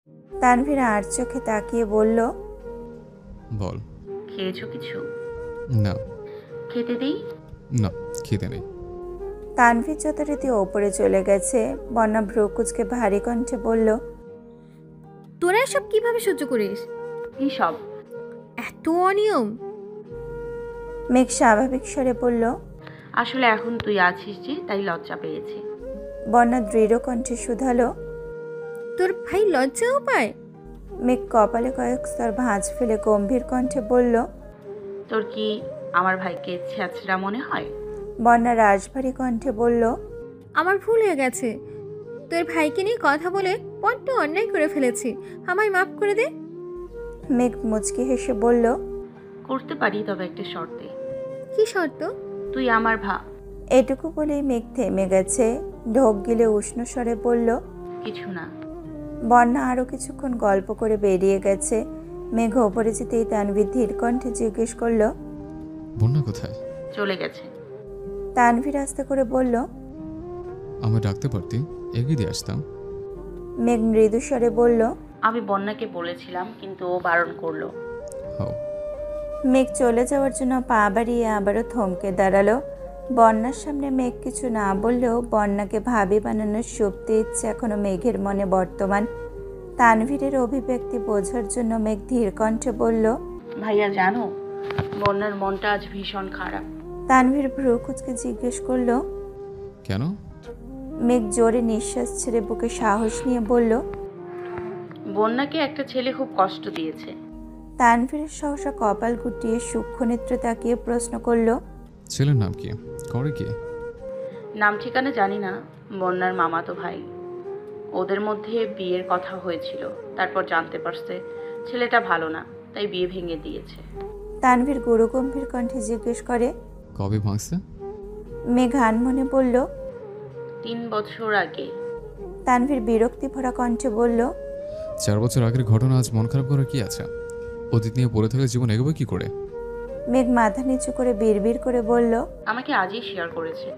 তানভীর আর চোখে তাকিয়ে বলল, বল। খেয়েছো কিছু? না। খেতে দেই? না, খেতে নেই। তানভীর যথারীতি ওপরে চলে গেছে। বন্যা ভ্রুকুচকে ভারী কণ্ঠে বলল, তোরা এসব কিভাবে সহ্য করিস? কি সব? এত অনিয়ম। মেঘ স্বাভাবিক স্বরে বলল। আসলে এখন তুই আছিস যে, তাই লজ্জা পেয়েছি। বন্যা দৃঢ় কণ্ঠে শুধালো। তোর ভাই লজ্জাও পায়? মেঘ কপালে কয়েক স্তর ভাঁজ ফেলে গম্ভীর কণ্ঠে বলল। তোর কি আমার ভাইকে ছেঁচড়া মনে হয়? বন্যা রাশভারী কণ্ঠে বলল। আমার ভুল হয়ে গেছে। তোর ভাইকে নিয়ে কথা বলে বড্ড অন্যায় করে ফেলেছি, আমায় মাফ করে দে। মেঘ মুচকি হেসে বলল। করতে পারি, তবে একটা শর্তে। কি শর্ত? তুই আমার এটুকু বলেই মেঘ থেমে গেছে। ঢোক গিলে উষ্ণ স্বরে বলল, কিছু না। বন্যা আরো কিছুক্ষণ গল্প করে বেরিয়ে গেছে। মেঘ ওপরে যেতেই তানভীর ধীর কণ্ঠে জিজ্ঞেস করলো, বন্যা কোথায়? চলে গেছে। তানভীর আস্তে করে বলল। আমায় ডাকতে পারতি, এগিয়ে দিয়ে আসতাম। মেঘ মৃদু স্বরে বলল। আমি বন্যাকে বলেছিলাম, কিন্তু ও বারণ করলো। হাও। মেঘ চলে যাওয়ার জন্য পা বাড়িয়ে আবারও থমকে দাঁড়ালো। বন্যার সামনে মেঘ কিছু না বললেও বন্যাকে ভাবি বানানোর সুপ্ত ইচ্ছে এখনো মেঘের মনে বর্তমান। তানভীরের অভিব্যক্তি বোঝার জন্য মেঘ ধীর কণ্ঠে বলল। ভাইয়া জানো, বন্যার মনটা আজ ভীষণ খারাপ। তানভীর ভ্রু কুঁচকে জিজ্ঞেস করলো। কেন? মেঘ জোরে নিঃশ্বাস ছেড়ে বুকে সাহস নিয়ে বলল। বন্যাকে একটা ছেলে খুব কষ্ট দিয়েছে। তানভীরের সহসা কপাল গুটিয়ে সূক্ষ্ম নেত্রে তাকিয়ে প্রশ্ন করল। ছেলের নাম কি? করে কি? নাম ঠিকানা জানি না। বন্যার মামাতো ভাই। ওদের মধ্যে বিয়ের কথা হয়েছিল, তারপর জানতে পারছে ছেলেটা ভালো না, তাই বিয়ে ভেঙে দিয়েছে। তানভীর গুরুগম্ভীর কণ্ঠে জিজ্ঞেস করে। কবে ভাঙছে? মেঘ আনমনে বলল। 3 বছর আগে। তানভীর বিরক্তি ভরা কণ্ঠে বলল। 4 বছর আগের ঘটনা আজ মন খারাপ করার কি আছে? অতীত নিয়ে পড়ে থাকলে জীবন এগোবে কি করে? মেঘ মাথা নিচু করে বিড়বিড় করে বলল। আমাকে আজই শেয়ার করেছে।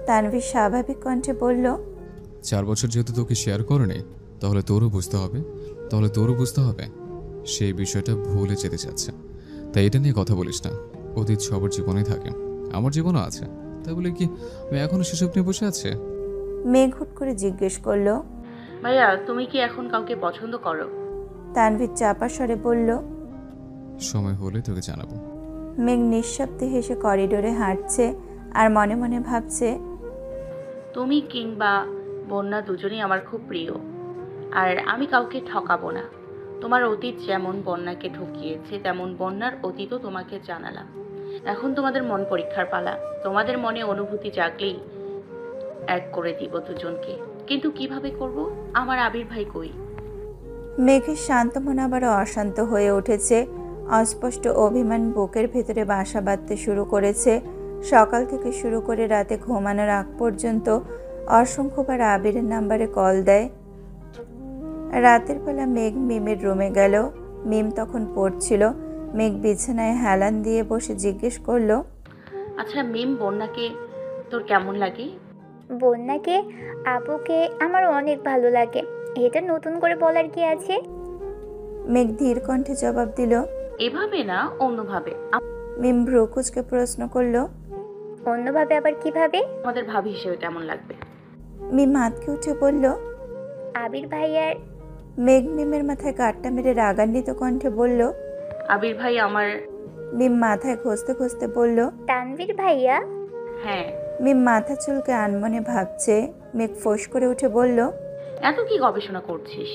তানভীর স্বাভাবিক কণ্ঠে বলল। 4 বছর যেহেতু তোকে শেয়ার করেনি, তাহলে তোরও বুঝতে হবে সেই বিষয়টা ভুলে যেতে চাচ্ছে। তাই এটা নিয়ে কথা বলিস না। অতীত সবার জীবনেই থাকে, আমার জীবনও আছে। তাই বলে কি আমি এখনো সেসব নিয়ে বসে আছে? মেঘ হুট করে জিজ্ঞেস করল। ভাইয়া, তুমি কি এখন কাউকে পছন্দ করো? তানভীর চাপা স্বরে বলল। সময় হলে তোকে জানাবো। মেঘ নিঃশব্দে হেসে করিডোরে হাঁটছে আর মনে মনে ভাবছে। তুমি কিংবা বন্যা দুজনেই আমার খুব প্রিয়, আর আমি কাউকে ঠকাবো না। তোমার অতীত যেমন বন্যাকে ঠকিয়েছে, তেমন বন্যার অতীতও তোমাকে জানালাম। এখন তোমাদের মন পরীক্ষার পালা। তোমাদের মনে অনুভূতি জাগলেই এক করে দিব দুজনকে। কিন্তু কিভাবে করব? আমার আবির ভাই কই? মেঘের শান্ত মন আবারও অশান্ত হয়ে উঠেছে। অস্পষ্ট অভিমান বুকের ভেতরে বাসা বাঁধতে শুরু করেছে। সকাল থেকে শুরু করে রাতে ঘুমানোর আগ পর্যন্ত অসংখ্যবার আবিরের নাম্বারে কল দেয়। রাতের বেলা মেঘ মিমের রুমে গেল। মিম তখন পড়ছিল। মেঘ বিছানায় হেলান দিয়ে বসে জিজ্ঞেস করলো। আচ্ছা মিম, বন্যাকে তোর কেমন লাগে? বন্যাকে, আপুকে আমার অনেক ভালো লাগে। এটা নতুন করে বলার কি আছে? মেঘ ধীর কণ্ঠে জবাব দিল। এভাবে না, অন্যভাবে। মিম ভ্রু কুঁচকে প্রশ্ন করলো। অন্যভাবে আবার কিভাবে? আমাদের ভাবি হিসেবে কেমন লাগবে? মিম আঁতকে উঠে বলল। আবির ভাইয়ার। মেঘ মিমের মাথায় গাঁটটা মেরে রাগান্বিত কণ্ঠে বলল। আবির ভাই আমার। মিম মাথায় ঘষতে ঘষতে বলল। তানভীর ভাইয়া? হ্যাঁ। মিম মাথা চুলকে আনমনে ভাবছে। মেঘ ফোঁস করে উঠে বলল। এত কি গবেষণা করছিস?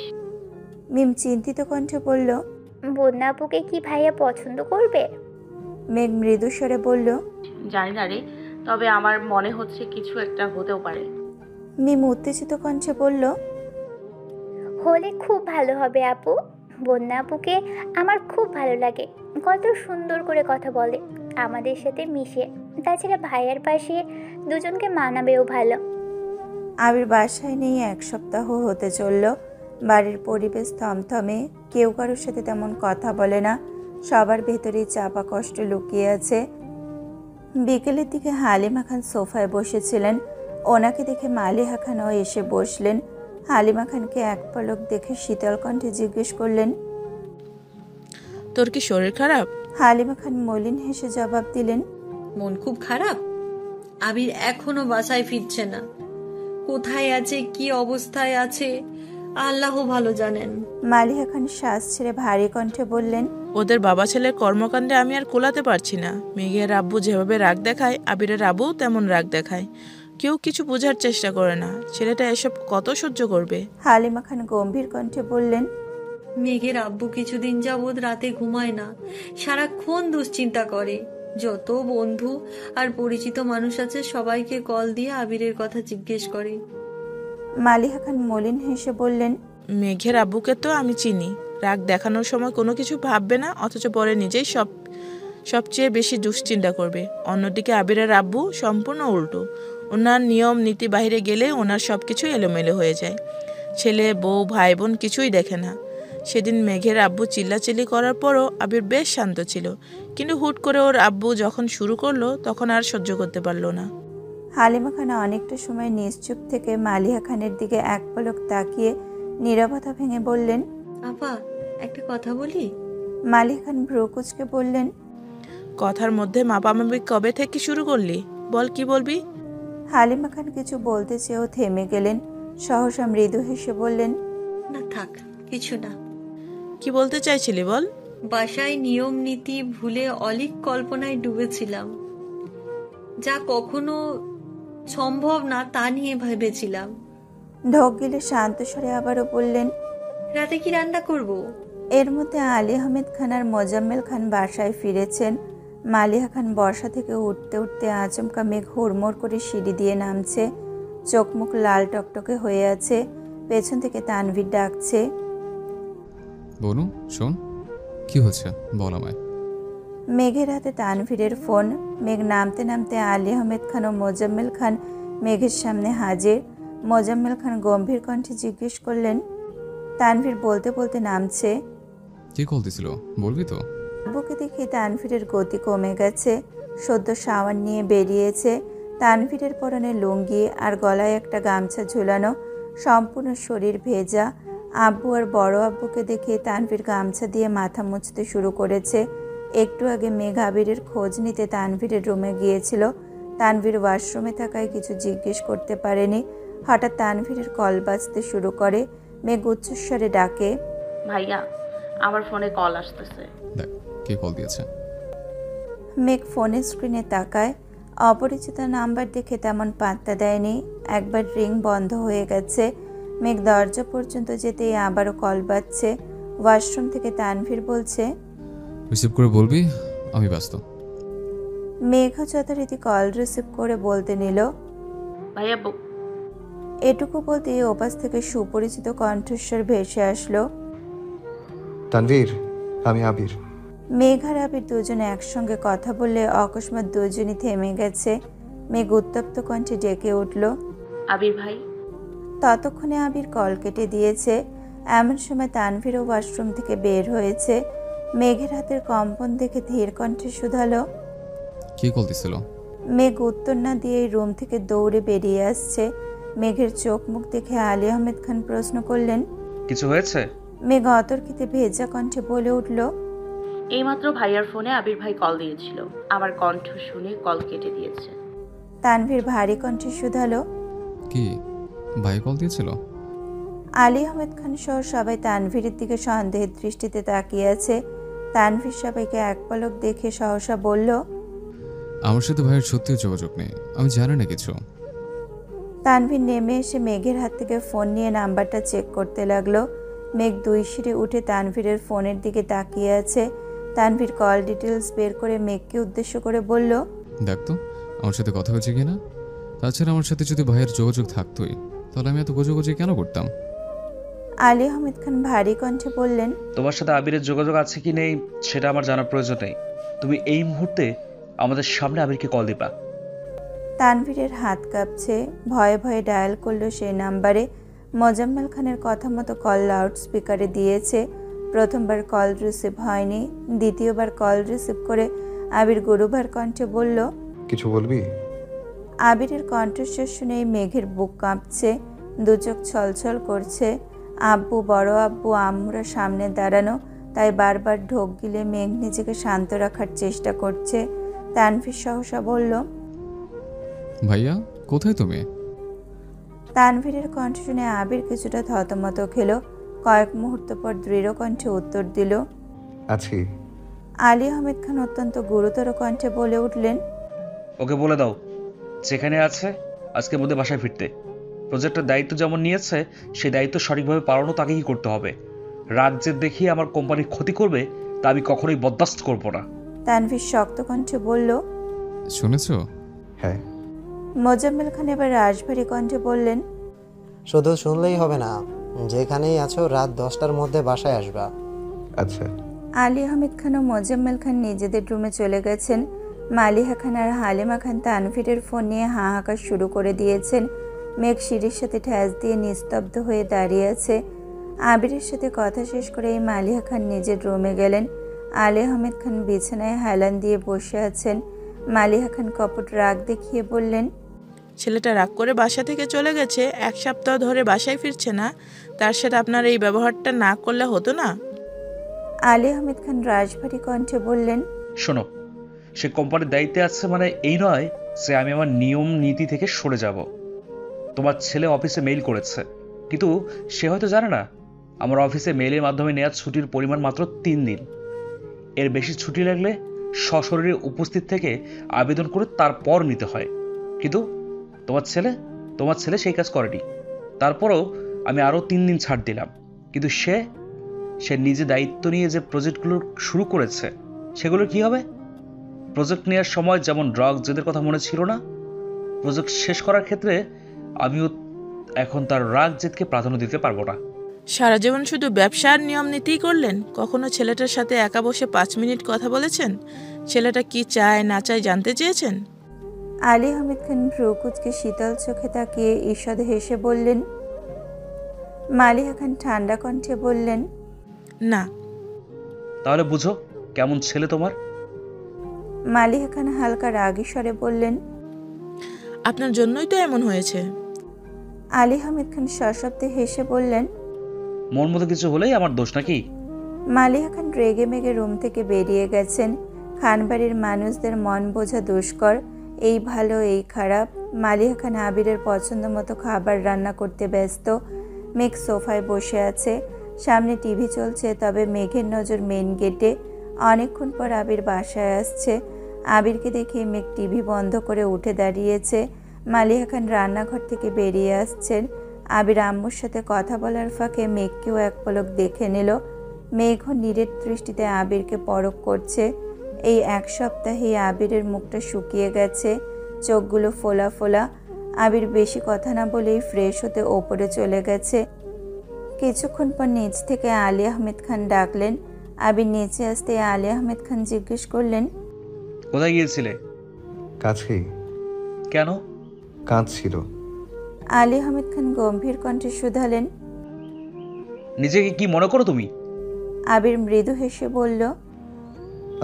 মিম চিন্তিত কণ্ঠে বলল। বন্যা আপুকে কি ভাইয়া পছন্দ করবে? মেঘ মৃদু স্বরে বলল। জানি না রে, তবে আমার মনে হচ্ছে কিছু একটা হতেও পারে। মিম উত্তেজিত কণ্ঠে বলল। হলে খুব ভালো হবে আপু। বন্যা আপুকে আমার খুব ভালো লাগে। কত সুন্দর করে কথা বলে, আমাদের সাথে মিশে। তাছাড়া ভাইয়ার পাশে দুজনকে মানাবেও ভালো। আবির বাসায় নেই 1 সপ্তাহ হতে চলল। বাড়ির পরিবেশ থমথমে। কেউ কারোর সাথে তেমন কথা বলে না। সবার ভেতরেই চাপা কষ্ট লুকিয়ে আছে। বিকেলের দিকে হালিমা খান সোফায় বসেছিলেন। ওনাকে দেখে মালিহা খানও এসে বসলেন। হালিমা খানকে এক পলক দেখে শীতল কণ্ঠে জিজ্ঞেস করলেন। তোর কি শরীর খারাপ? হালিমা খান মলিন হেসে জবাব দিলেন, মন খুব খারাপ? আবির এখনো বাসায় ফিরছে না। কোথায় আছে, কি অবস্থায় আছে আল্লাহ ভালো জানেন। মালিহা খান শ্বাস ছেড়ে ভারী কণ্ঠে বললেন, ওদের বাবা ছেলের কর্মকাণ্ডে আমি আর কোলাতে পারছি না। মেঘের আব্বু যেভাবে রাগ দেখায়, আবিরের আব্বুও তেমন রাগ দেখায়। কেউ কিছু বোঝার চেষ্টা করে না। ছেলেটা এসব কত সহ্য করবে? হালিমা খান গম্ভীর কণ্ঠে বললেন, মেঘের আব্বু কিছুদিন যাবৎ রাতে ঘুমায় না, সারাক্ষণ দুশ্চিন্তা করে। যত বন্ধু আর পরিচিত মানুষ আছে সবাইকে কল দিয়ে আবিরের কথা জিজ্ঞেস করে। মালিহা খান মলিন হেসে বললেন, মেঘের আব্বুকে তো আমি চিনি। রাগ দেখানোর সময় কোনো কিছু ভাববে না, অথচ পরে নিজেই সবচেয়ে বেশি দুশ্চিন্তা করবে। অন্যদিকে আবিরের আব্বু সম্পূর্ণ উল্টো। ওনার নিয়ম নীতি বাইরে গেলে ওনার সব কিছু এলোমেলো হয়ে যায়। ছেলে বউ ভাই বোন কিছুই দেখে না। সেদিন মেঘের আব্বু চিল্লাচিল্লি করার পরও আবির বেশ শান্ত ছিল, কিন্তু হুট করে ওর আব্বু যখন শুরু করলো তখন আর সহ্য করতে পারলো না। হালিমা খান অনেকটা সময় নিশ্চুপ থেকে মালিহা খানের দিকে এক পলক তাকিয়ে নীরবতা ভেঙে বললেন, আপা একটা কথা বলি? মালিহা খান ভ্রু কুঁচকে বললেন, কথার মধ্যে মাপামাপি কবে থেকে শুরু করলি? বল, কি বলবি? হালিমা খান কিছু বলতে চেয়েও থেমে গেলেন। সহসা মৃদু হেসে বললেন, না থাক, কিছু না। কি বলতে চাইছিলি বল? বাসায় নিয়ম নীতি ভুলে অলীক কল্পনায় ডুবেছিলাম। যা কখনো সম্ভব না তা নিয়ে ভেবেছিলাম। ঢোক গিলে শান্ত স্বরে আবারও বললেন, রাতে কি রান্না করব? এর মধ্যে আলী আহমেদ খান আর মোজাম্মেল খান বাসায় ফিরেছেন। মালিহা খান বর্ষা থেকে উঠতে উঠতে আচমকা মেঘ হুড়মুড় করে সিঁড়ি দিয়ে নামছে। চোখ মুখ লাল টকটকে হয়ে আছে। পেছন থেকে তানভীর ডাকছে, বনু শোন, কি হচ্ছে বল আমায়। মেঘের হাতে তানভীরের ফোন। মেঘ নামতে নামতে আলী আহমেদ খান ও মোজাম্মেল খান মেঘের সামনে হাজির। মোজাম্মেল খান গম্ভীর কণ্ঠে জিজ্ঞেস করলেন। তানভীর বলতে বলতে নামছে, কি কল দিছিল বলবি তো? আব্বুকে দেখে তানভীরের গতি কমে গেছে। সদ্য শাওয়ার নিয়ে বেরিয়েছে। তানভীরের পরনে লুঙ্গি আর গলায় একটা গামছা ঝুলানো, সম্পূর্ণ শরীর ভেজা। আব্বু আর বড় আব্বুকে দেখে তানভীর গামছা দিয়ে মাথা মুছতে শুরু করেছে। একটু আগে মেঘ আবিরের খোঁজ নিতে তানভীরের রুমে গিয়েছিল। তানভীর ওয়াশরুমে থাকায় কিছু জিজ্ঞেস করতে পারেনি। হঠাৎ তানভীরের কল বাজতে শুরু করে। মেঘ উচ্চস্বরে ডাকে, ভাইয়া আমার ফোনে কল আসতেছে। দেখ কে কল দিয়েছে। মেঘ ফোনের স্ক্রিনে তাকায়। অপরিচিত নাম্বার দেখে তেমন পাত্তা দেয়নি। একবার রিং বন্ধ হয়ে গেছে। মেঘ দরজা পর্যন্ত যেতেই আবারও কল বাজছে। ওয়াশরুম থেকে তানভীর বলছে, রিসিভ করে বলবি আমি ব্যস্ত। মেঘ যথারীতি কল রিসিভ করে বলতে নিল। ভাইয়া এটুকু বলতেই ওপাশ থেকে সুপরিচিত কণ্ঠস্বর ভেসে আসলো, তানভীর, আমি আবির। মেঘ আর আবির দুজনে একসঙ্গে কথা বললে অকস্মাৎ দুজনই থেমে গেছে। মেঘ উত্তপ্ত কণ্ঠে ডেকে উঠল, আবির ভাই। ততক্ষণে আবির কল কেটে দিয়েছে। এমন সময় তানভীরও ওয়াশরুম থেকে বের হয়েছে। মেঘের হাতের কম্পন দেখে ধীর কণ্ঠে শুধালো। কে কল দিছিল? মেঘ উত্তর না দিয়ে রুম থেকে দৌড়ে বেরিয়ে আসছে। মেঘের চোখ মুখ দেখে আলী আহমেদ খান প্রশ্ন করলেন, কিছু হয়েছে? মেঘ অতর্কিতে ভেজা কণ্ঠে বলে উঠল, এইমাত্র ভাইয়ার ফোনে আবির ভাই কল দিয়েছিল, আমার কণ্ঠ শুনে কল কেটে দিয়েছে। তানভীর ভারী কণ্ঠে শুধালো, কি ভাই কল দিয়েছিল? আলী আহমেদ খান সহ সবাই তানভীরের দিকে সন্দেহের দৃষ্টিতে তাকিয়ে আছে। তানভীর সবাইকে এক পলক দেখে সহসা বলল, আমার সাথে ভাইয়ের সত্যিই যোগাযোগ নেই, আমি জানি না কিছু। তানভীর নেমে এসে মেঘের হাত থেকে ফোন নিয়ে নাম্বারটা চেক করতে লাগলো। মেঘ দুই সিঁড়ি উঠে তানভীরের ফোনের দিকে তাকিয়ে আছে। তানভীর কল ডিটেলস বের করে মেঘকে উদ্দেশ্য করে বলল, দেখ তো আমার সাথে কথা হয়েছে কিনা। তাছাড়া আমার সাথে যদি ভাইয়ের যোগাযোগ থাকতোই তাহলে আমি এত গোজাগোজি কেন করতাম? আলী আহমেদ খান ভারী কণ্ঠে বললেন, তোমার সাথে আবিরের যোগাযোগ আছে কি নেই সেটা আমার জানার প্রয়োজন নেই। তুমি এই মুহূর্তে আমাদের সামনে আবিরকে কল দিবা। তানভীরের হাত কাঁপছে। ভয়ে ভয়ে ডায়াল করলো সেই নাম্বারে। মোজাম্মেল খানের কথা মতো কল লাউড স্পিকারে দিয়েছে। প্রথমবার কল রিসিভ হয়নি। দ্বিতীয়বার কল রিসিভ করে আবির গুরুবার কণ্ঠে বলল, কিছু বলবি? আবিরের কণ্ঠস্বর শুনেই মেঘের বুক কাঁপছে। দু চোখ ছলছল করছে। আব্বু, বড় আব্বু, আম্মুরা সামনে দাঁড়ানো, তাই বারবার ঢোক গিলে মেঘ নিজেকে শান্ত রাখার চেষ্টা করছে। তানভীর সহসা বলল, ভাইয়া কোথায় তুমি? তানভীরের কণ্ঠ শুনে আবির কিছুটা থতমত খেল। কয়েক মুহূর্ত পর দৃঢ় কণ্ঠে উত্তর দিল। আছি। আলী আহমেদ খান অত্যন্ত গুরুতর কণ্ঠে বলে উঠলেন, ওকে বলে দাও যেখানে আছে আজকের মধ্যে বাসায় ফিরতে। প্রজেক্টের দায়িত্ব যেমন নিয়েছে সেই দায়িত্ব সঠিকভাবে পালনও তাকেই করতে হবে। রাগ জেদ দেখিয়ে আমার কোম্পানির ক্ষতি করবে তা আমি কখনোই বরদাস্ত করব না। তানভীর শক্ত কণ্ঠে বলল। শুনেছো? হ্যাঁ। মোজাম্মেল খান এবার রাশভারী কণ্ঠে বললেন, শুধু শুনলেই হবে না, যেখানেই আছো রাত 10টার মধ্যে বাসায় আসবা। আচ্ছা। আলী আহমেদ খান ও মোজাম্মেল খান নিজেদের রুমে চলে গেছেন। মালিহা খান আর হালিমা খান তানভীরের ফোন নিয়ে হাহাকার শুরু করে দিয়েছেন। মেঘ সিঁড়ির সাথে ঠ্যাস দিয়ে নিস্তব্ধ হয়ে দাঁড়িয়ে আছে। আবিরের সাথে কথা শেষ করেই মালিহা খান নিজের রুমে গেলেন। আলী আহমেদ খান বিছানায় হেলান দিয়ে বসে আছেন। মালিহা খান কপট রাগ দেখিয়ে বললেন, ছেলেটা রাগ করে বাসা থেকে চলে গেছে, 1 সপ্তাহ ধরে বাসায় ফিরছে না, তার সাথে আপনার এই ব্যবহারটা না করলে হতো না? আলী আহমেদ খান রাশভারী কণ্ঠে বললেন, শোনো, সে কোম্পানির দায়িত্বে আছে মানে এই নয় যে আমি আমার নিয়ম নীতি থেকে সরে যাব। তোমার ছেলে অফিসে মেইল করেছে, কিন্তু সে হয়তো জানে না আমার অফিসে মেইলের মাধ্যমে নেওয়া ছুটির পরিমাণ মাত্র 3 দিন। এর বেশি ছুটি লাগলে সশরীরে উপস্থিত থেকে আবেদন করে তারপর নিতে হয়। কিন্তু তোমার ছেলে সেই কাজ করেনি। তারপরও আমি আরও 3 দিন ছাড় দিলাম। কিন্তু সে নিজে দায়িত্ব নিয়ে যে প্রজেক্টগুলো শুরু করেছে সেগুলোর কি হবে? প্রজেক্ট নেওয়ার সময় যেমন ড্রাগ জেদের কথা মনে ছিল না, প্রজেক্ট শেষ করার ক্ষেত্রে আমিও এখন তার রাগ জেদকে প্রাধান্য দিতে পারবো না। সারা জীবন শুধু ব্যবসার নিয়ম নীতিই করলেন, কখনো ছেলেটার সাথে একা বসে 5 মিনিট কথা বলেছেন? ছেলেটা কি চায় না চায় জানতে চেয়েছেন? আলী আহমেদ খান ভ্রুকুচকে শীতল চোখে তাকিয়ে ঈষৎ হেসে বললেন। মালিহা খান ঠান্ডা কণ্ঠে বললেন, না। তাহলে বুঝো কেমন ছেলে তোমার। মালিহা খান হালকা রাগী স্বরে বললেন, আপনার জন্যই তো এমন হয়েছে। আলী আহমেদ খান সশব্দে হেসে বললেন, মন মতো কিছু হলেই আমার দোষ নাকি? মালিহা খান রেগে মেগে রুম থেকে বেরিয়ে গেছেন। খানবাড়ির মানুষদের মন বোঝা দুষ্কর, এই ভালো এই খারাপ। মালিহা খান আবিরের পছন্দ মতো খাবার রান্না করতে ব্যস্ত। মেঘ সোফায় বসে আছে, সামনে টিভি চলছে, তবে মেঘের নজর মেন গেটে। অনেকক্ষণ পর আবির বাসায় আসছে। আবিরকে দেখে মেঘ টিভি বন্ধ করে উঠে দাঁড়িয়েছে। মালিহা খান রান্নাঘর থেকে বেরিয়ে আসছেন। আবির আম্মুর সাথে কথা বলার ফাঁকে মেঘকেও এক পলক দেখে নিল। মেঘও নিরেট দৃষ্টিতে আবিরকে পরখ করছে। এই 1 সপ্তাহেই আবিরের মুখটা শুকিয়ে গেছে, চোখগুলো ফোলা ফোলা। আবির বেশি কথা না বলেই ফ্রেশ হতে ওপরে চলে গেছে। কিছুক্ষণ পর নিচ থেকে আলী আহমেদ খান ডাকলেন। আবির নিচে আসতে আলী আহমেদ খান জিজ্ঞেস করলেন, কোথায় গিয়েছিলে? কাছেই। কেন? কাজ ছিল। আলী আহমেদ খান গম্ভীর কণ্ঠে শুধালেন। নিজেকে কি মনে করো তুমি? আবির মৃদু হেসে বলল,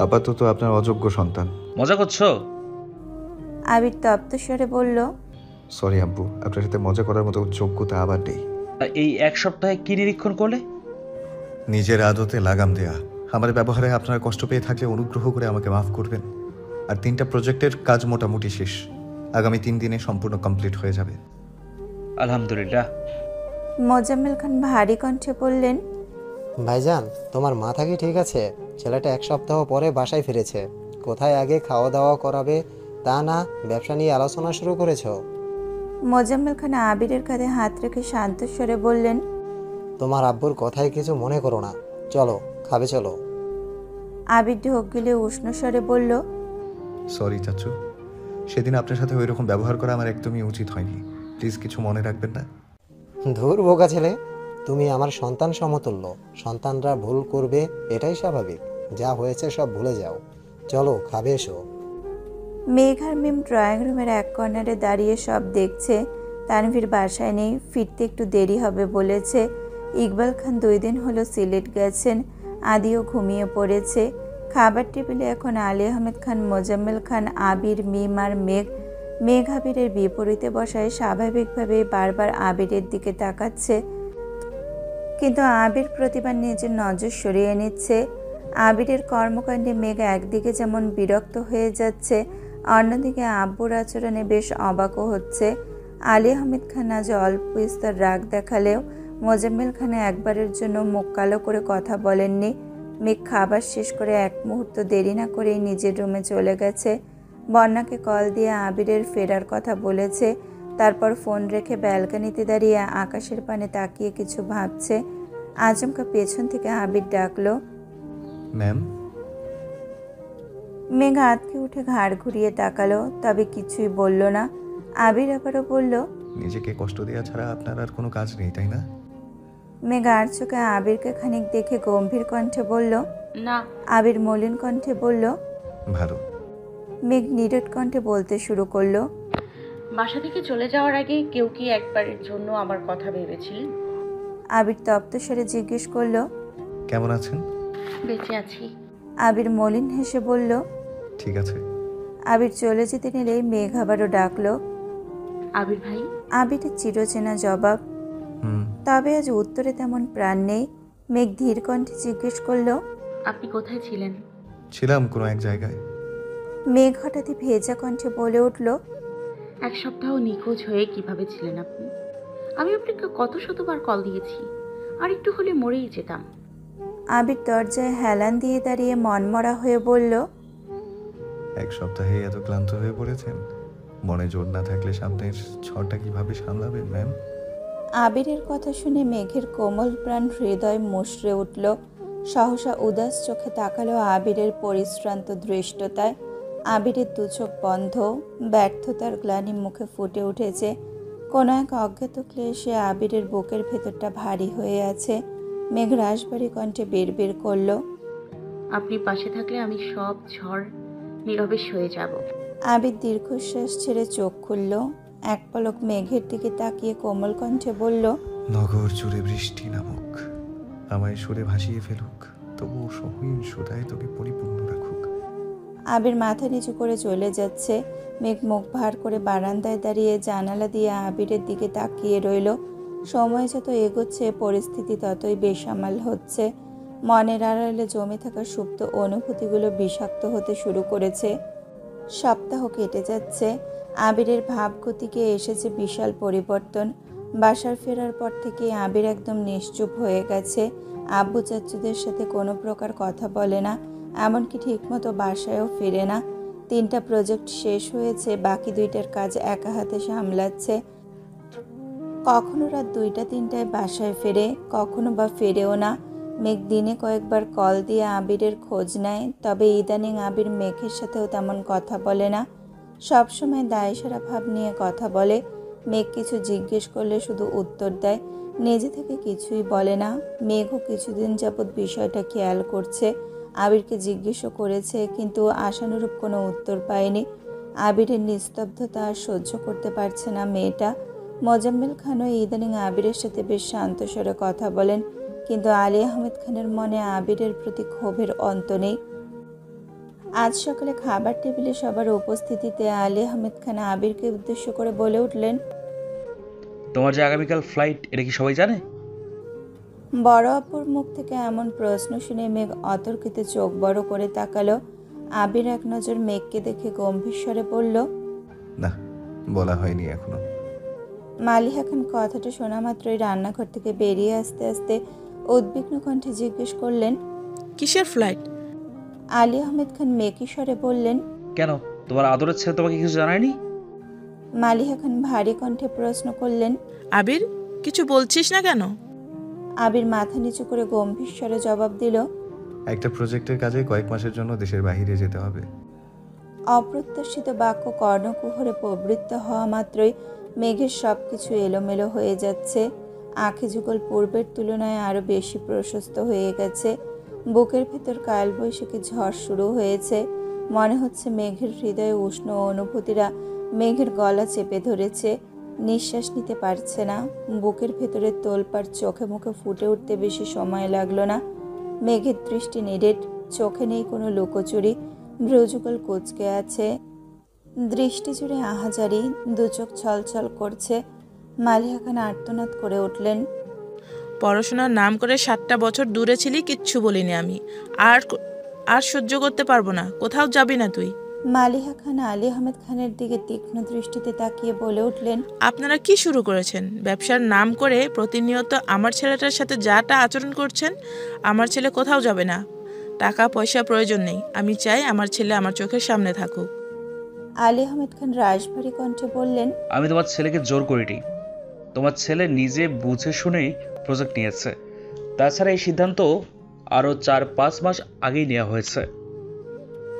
আপাতত আপনার অযোগ্য সন্তান। মজা করছো? আবির তপ্ত স্বরে বলল, সরি আব্বু, আপনার সাথে মজা করার মতো যোগ্যতা আবার নেই। এই 1 সপ্তাহে কি নিরীক্ষণ করলে? নিজের আদতে লাগাম দেয়া। আমার ব্যবহারে আপনারা কষ্ট পেয়ে থাকলে অনুগ্রহ করে আমাকে মাফ করবেন। আর 3টা প্রজেক্টের কাজ মোটামুটি শেষ, আগামী 3 দিনে সম্পূর্ণ কমপ্লিট হয়ে যাবে। আলহামদুলিল্লাহ। মোজাম্মেল খান ভারী কণ্ঠে বললেন, ভাইজান, তোমার মাথা কি ঠিক আছে? ছেলেটা 1 সপ্তাহ পরে বাসায় ফিরেছে। কোথায় আগে খাওয়া দাওয়া করাবে তা না ব্যবসা নিয়ে আলোচনা শুরু করেছো? মোজাম্মেল খান আবিরের কাঁধে হাত রেখে শান্ত স্বরে বললেন, তোমার আব্বুর কথায় কিছু মনে করো না, চলো খাবে চলো। আবির ঢোক গিলে উষ্ণ স্বরে বলল, সরি চাচু, সেদিন আপনার সাথে ওই রকম ব্যবহার করা আমার একদমই উচিত হয়নি। প্লিজ কিছু মনে রাখবেন না। ধুর বোকা ছেলে, তুমি আমার সন্তান সমতুল্য। সন্তানরা ভুল করবে, এটাই স্বাভাবিক। যা হয়েছে সব ভুলে যাও, চলো খাবে এসো। মেঘ আর মিম ড্রয়িং রুমের এক কর্নারে দাঁড়িয়ে সব দেখছে। তানভীর বাসায় নেই, ফিরতে একটু দেরি হবে বলেছে। ইকবাল খান 2 দিন হলো সিলেট গেছেন। আদিও ঘুমিয়ে পড়েছে। খাবার টেবিলে এখন আলী আহমেদ খান, মোজাম্মেল খান, আবির, মিম আর মেঘ। মেঘ আবিরের বিপরীতে বসায় স্বাভাবিকভাবে বারবার আবিরের দিকে তাকাচ্ছে, কিন্তু আবির প্রতিবার নিজের নজর সরিয়ে নিচ্ছে। আবিরের কর্মকাণ্ডে মেঘ একদিকে যেমন বিরক্ত হয়ে যাচ্ছে, অন্যদিকে আব্বুর আচরণে বেশ অবাকও হচ্ছে। আলী আহমেদ খান আজ অল্প স্তর রাগ দেখালেও মোজাম্মেল খান একবারের জন্য মুখ কালো করে কথা বলেননি। মেঘ খাবার শেষ করে এক মুহূর্ত দেরি না করেই নিজের রুমে চলে গেছে। বন্যাকে কল দিয়ে আবিরের ফেরার কথা বলেছে। তারপর ফোন রেখে ব্যালকনিতে দাঁড়িয়ে আকাশের পানে তাকিয়ে কিছু ভাবছে। আচমকা পেছন থেকে আবির ডাকলো, ম্যাম। মেঘ আতকে উঠে ঘাড় ঘুরিয়ে তাকালো, তবে কিছুই বলল না। আবির আবারও বলল, নিজেকে কষ্ট দেওয়া ছাড়া আপনার আর কোনো কাজ নেই, তাই না? মেঘ আর চোখে আবিরকে খানিক দেখে গম্ভীর কণ্ঠে বলল, না। আবির মলিন কণ্ঠে বলল, ভালো। মেঘ নিরট কণ্ঠে বলতে শুরু করলো, বাসা থেকে চলে যাওয়ার আগে কেউ কি একবারের জন্য আমার কথা ভেবেছিলেন? আবির তপ্ত স্বরে জিজ্ঞেস করলো, কেমন আছেন? বেঁচে আছি। আবির মলিন হেসে বলল, ঠিক আছে। আবির চলে যেতে নিলেই মেঘ আবারও ডাকলো, আবির ভাই। আবিরের চিরচেনা জবাব, হুম। তবে আজ উত্তরে তেমন প্রাণ নেই। মেঘ ধীর কণ্ঠে জিজ্ঞেস করলো, আপনি কোথায় ছিলেন? ছিলাম কোনো এক জায়গায়। মেঘ হঠাৎই ভেজা কণ্ঠে বলে উঠল, এক সপ্তাহ নিখোঁজ হয়ে কিভাবে ছিলেন আপনি? আমি আপনাকে কত শতবার কল দিয়েছি, আর একটু হলে মরেই যেতাম। আবির দরজায় হেলান দিয়ে দাঁড়িয়ে মনমরা হয়ে বলল, এক সপ্তাহে এত ক্লান্ত হয়ে পড়েছেন? মনে জোর না থাকলে সামনের ছটা কিভাবে সামলাবেন ম্যাম? আবিরের কথা শুনে মেঘের কোমল প্রাণ হৃদয় মুষড়ে উঠল। সহসা উদাস চোখে তাকালো আবিরের পরিশ্রান্ত দৃষ্টতায়। আবিরের দুচোখ বন্ধ, ব্যর্থতার গ্লানি মুখে ফুটে উঠেছে। কোনো এক অজ্ঞাত ক্লেশে আবিরের বুকের ভেতরটা ভারী হয়ে আছে। মেঘ রাশবাড়ি কণ্ঠে বের করল, আপনি পাশে থাকলে আমি সব ঝড় নীরবে সয়ে যাব। আবির দীর্ঘশ্বাস ছেড়ে চোখ খুলল। এক পলক মেঘের দিকে তাকিয়ে কোমল কণ্ঠে বলল, নগর জুড়ে বৃষ্টি নামুক, আমায় সুরে ভাসিয়ে ফেলুক, তবু সহীন সুধায় তোকে পরিপূর্ণ রাখুক। আবির মাথা নিচু করে চলে যাচ্ছে। মেঘ মুখ ভার করে বারান্দায় দাঁড়িয়ে জানালা দিয়ে আবিরের দিকে তাকিয়ে রইল। সময় যত এগোচ্ছে পরিস্থিতি ততই বেসামাল হচ্ছে। মনের আড়ালে জমে থাকা সুপ্ত অনুভূতিগুলো বিষাক্ত হতে শুরু করেছে। সপ্তাহ কেটে যাচ্ছে। আবিরের ভাবগতিকে এসেছে বিশাল পরিবর্তন। বাসার ফেরার পর থেকে আবির একদম নিশ্চুপ হয়ে গেছে। আব্বু চাচ্চুদের সাথে কোনো প্রকার কথা বলে না, এমনকি ঠিকমতো বাসায়ও ফিরে না। 3টা প্রজেক্ট শেষ হয়েছে, বাকি 2টার কাজ একা হাতে সামলাচ্ছে। কখনো রাত 2টা-3টায় বাসায় ফেরে, কখনো বা ফেরেও না। মেঘ দিনে কয়েকবার কল দিয়ে আবিরের খোঁজ নেয়, তবে ইদানিং আবির মেঘের সাথেও তেমন কথা বলে না। সবসময় দায়সারা ভাব নিয়ে কথা বলে। মেঘ কিছু জিজ্ঞেস করলে শুধু উত্তর দেয়, নিজে থেকে কিছুই বলে না। মেঘও কিছুদিন যাবৎ বিষয়টা খেয়াল করছে। আবিরকে জিজ্ঞেসও করেছে, কিন্তু আশানুরূপ কোনো উত্তর পায়নি। আবিরের নিস্তব্ধতা আর সহ্য করতে পারছে না মেয়েটা। মোজাম্মেল খানও ইদানিং আবিরের সাথে বেশ শান্ত স্বরে কথা বলেন, কিন্তু আলী আহমেদ খানের মনে আবিরের প্রতি ক্ষোভের অন্ত নেই। আজ সকালে খাবার টেবিলে সবার উপস্থিতিতে আলী আহমেদ খান আবিরকে উদ্দেশ্য করে বলে উঠলেন, তোমার যে আগামীকাল ফ্লাইট, এটা কি সবাই জানে? বড় অপুর মুখ থেকে এমন প্রশ্ন শুনে মেঘ অতর্কিতে চোখ বড় করে তাকালো। আবির এক নজর মেঘকে দেখে গম্ভীর স্বরে বলল, না, বলা হয়নি এখনো। মালিহা খান কথাটা শোনা মাত্রই রান্নাঘর থেকে বেরিয়ে আসতে আসতে উদ্বিগ্ন কণ্ঠে জিজ্ঞেস করলেন, কিসের ফ্লাইট? আলী আহমেদ খান মেকি স্বরে বললেন, কেন, তোমার আদরের ছেলে তোমাকে কিছু জানায়নি? মালিহা খান ভারী কণ্ঠে প্রশ্ন করলেন, আবির, কিছু বলছিস না কেন? আবির মাথা নিচু করে গম্ভীর স্বরে জবাব দিল, একটা প্রজেক্টের কাজে কয়েক মাসের জন্য দেশের বাইরে যেতে হবে। অপ্রত্যাশিত বাক্য কর্ণকুহরে প্রবৃত্ত হওয়া মাত্রই মেঘের সব কিছু এলোমেলো হয়ে যাচ্ছে। আঁখি যুগল পূর্বের তুলনায় আরও বেশি প্রশস্ত হয়ে গেছে। বুকের ভেতর কালবৈশাখী ঝড় শুরু হয়েছে। মনে হচ্ছে মেঘের হৃদয়ে উষ্ণ অনুভূতিরা মেঘের গলা চেপে ধরেছে। নিঃশ্বাস নিতে পারছে না। বুকের ভেতরে তোলপাড় চোখে মুখে ফুটে উঠতে বেশি সময় লাগলো না। মেঘের দৃষ্টি নিরেট, চোখে নেই কোনো লুকোচুরি, ভ্রুযুগল কুঁচকে আছে। দৃষ্টি জুড়ে আহাজারি, দু চোখ ছলছল করছে। মালিহা খান আর্তনাদ করে উঠলেন। পড়াশোনার নাম করে 7টা বছর দূরে ছিলি, কিচ্ছু বলিনি আমি। আর আর সহ্য করতে পারবো না, কোথাও যাবি না তুই। মালিহা খান আলী আহমেদ খানের দিকে তীক্ষ্ণ দৃষ্টিতে তাকিয়ে বলে উঠলেন, আপনারা কি শুরু করেছেন? ব্যবসার নাম করে প্রতিনিয়ত আমার ছেলেটার সাথে যাটা আচরণ করছেন। আমার ছেলে কোথাও যাবে না। টাকা পয়সা প্রয়োজন নেই, আমি চাই আমার ছেলে আমার চোখের সামনে থাকুক। আলী আহমেদ খান রাশভারী কণ্ঠে বললেন, আমি তোমার ছেলেকে জোর করিনি। তোমার ছেলে নিজে বুঝে শুনেই প্রজেক্ট নিয়েছে। তাছাড়া এই সিদ্ধান্ত আরও 4-5 মাস আগেই নেওয়া হয়েছে।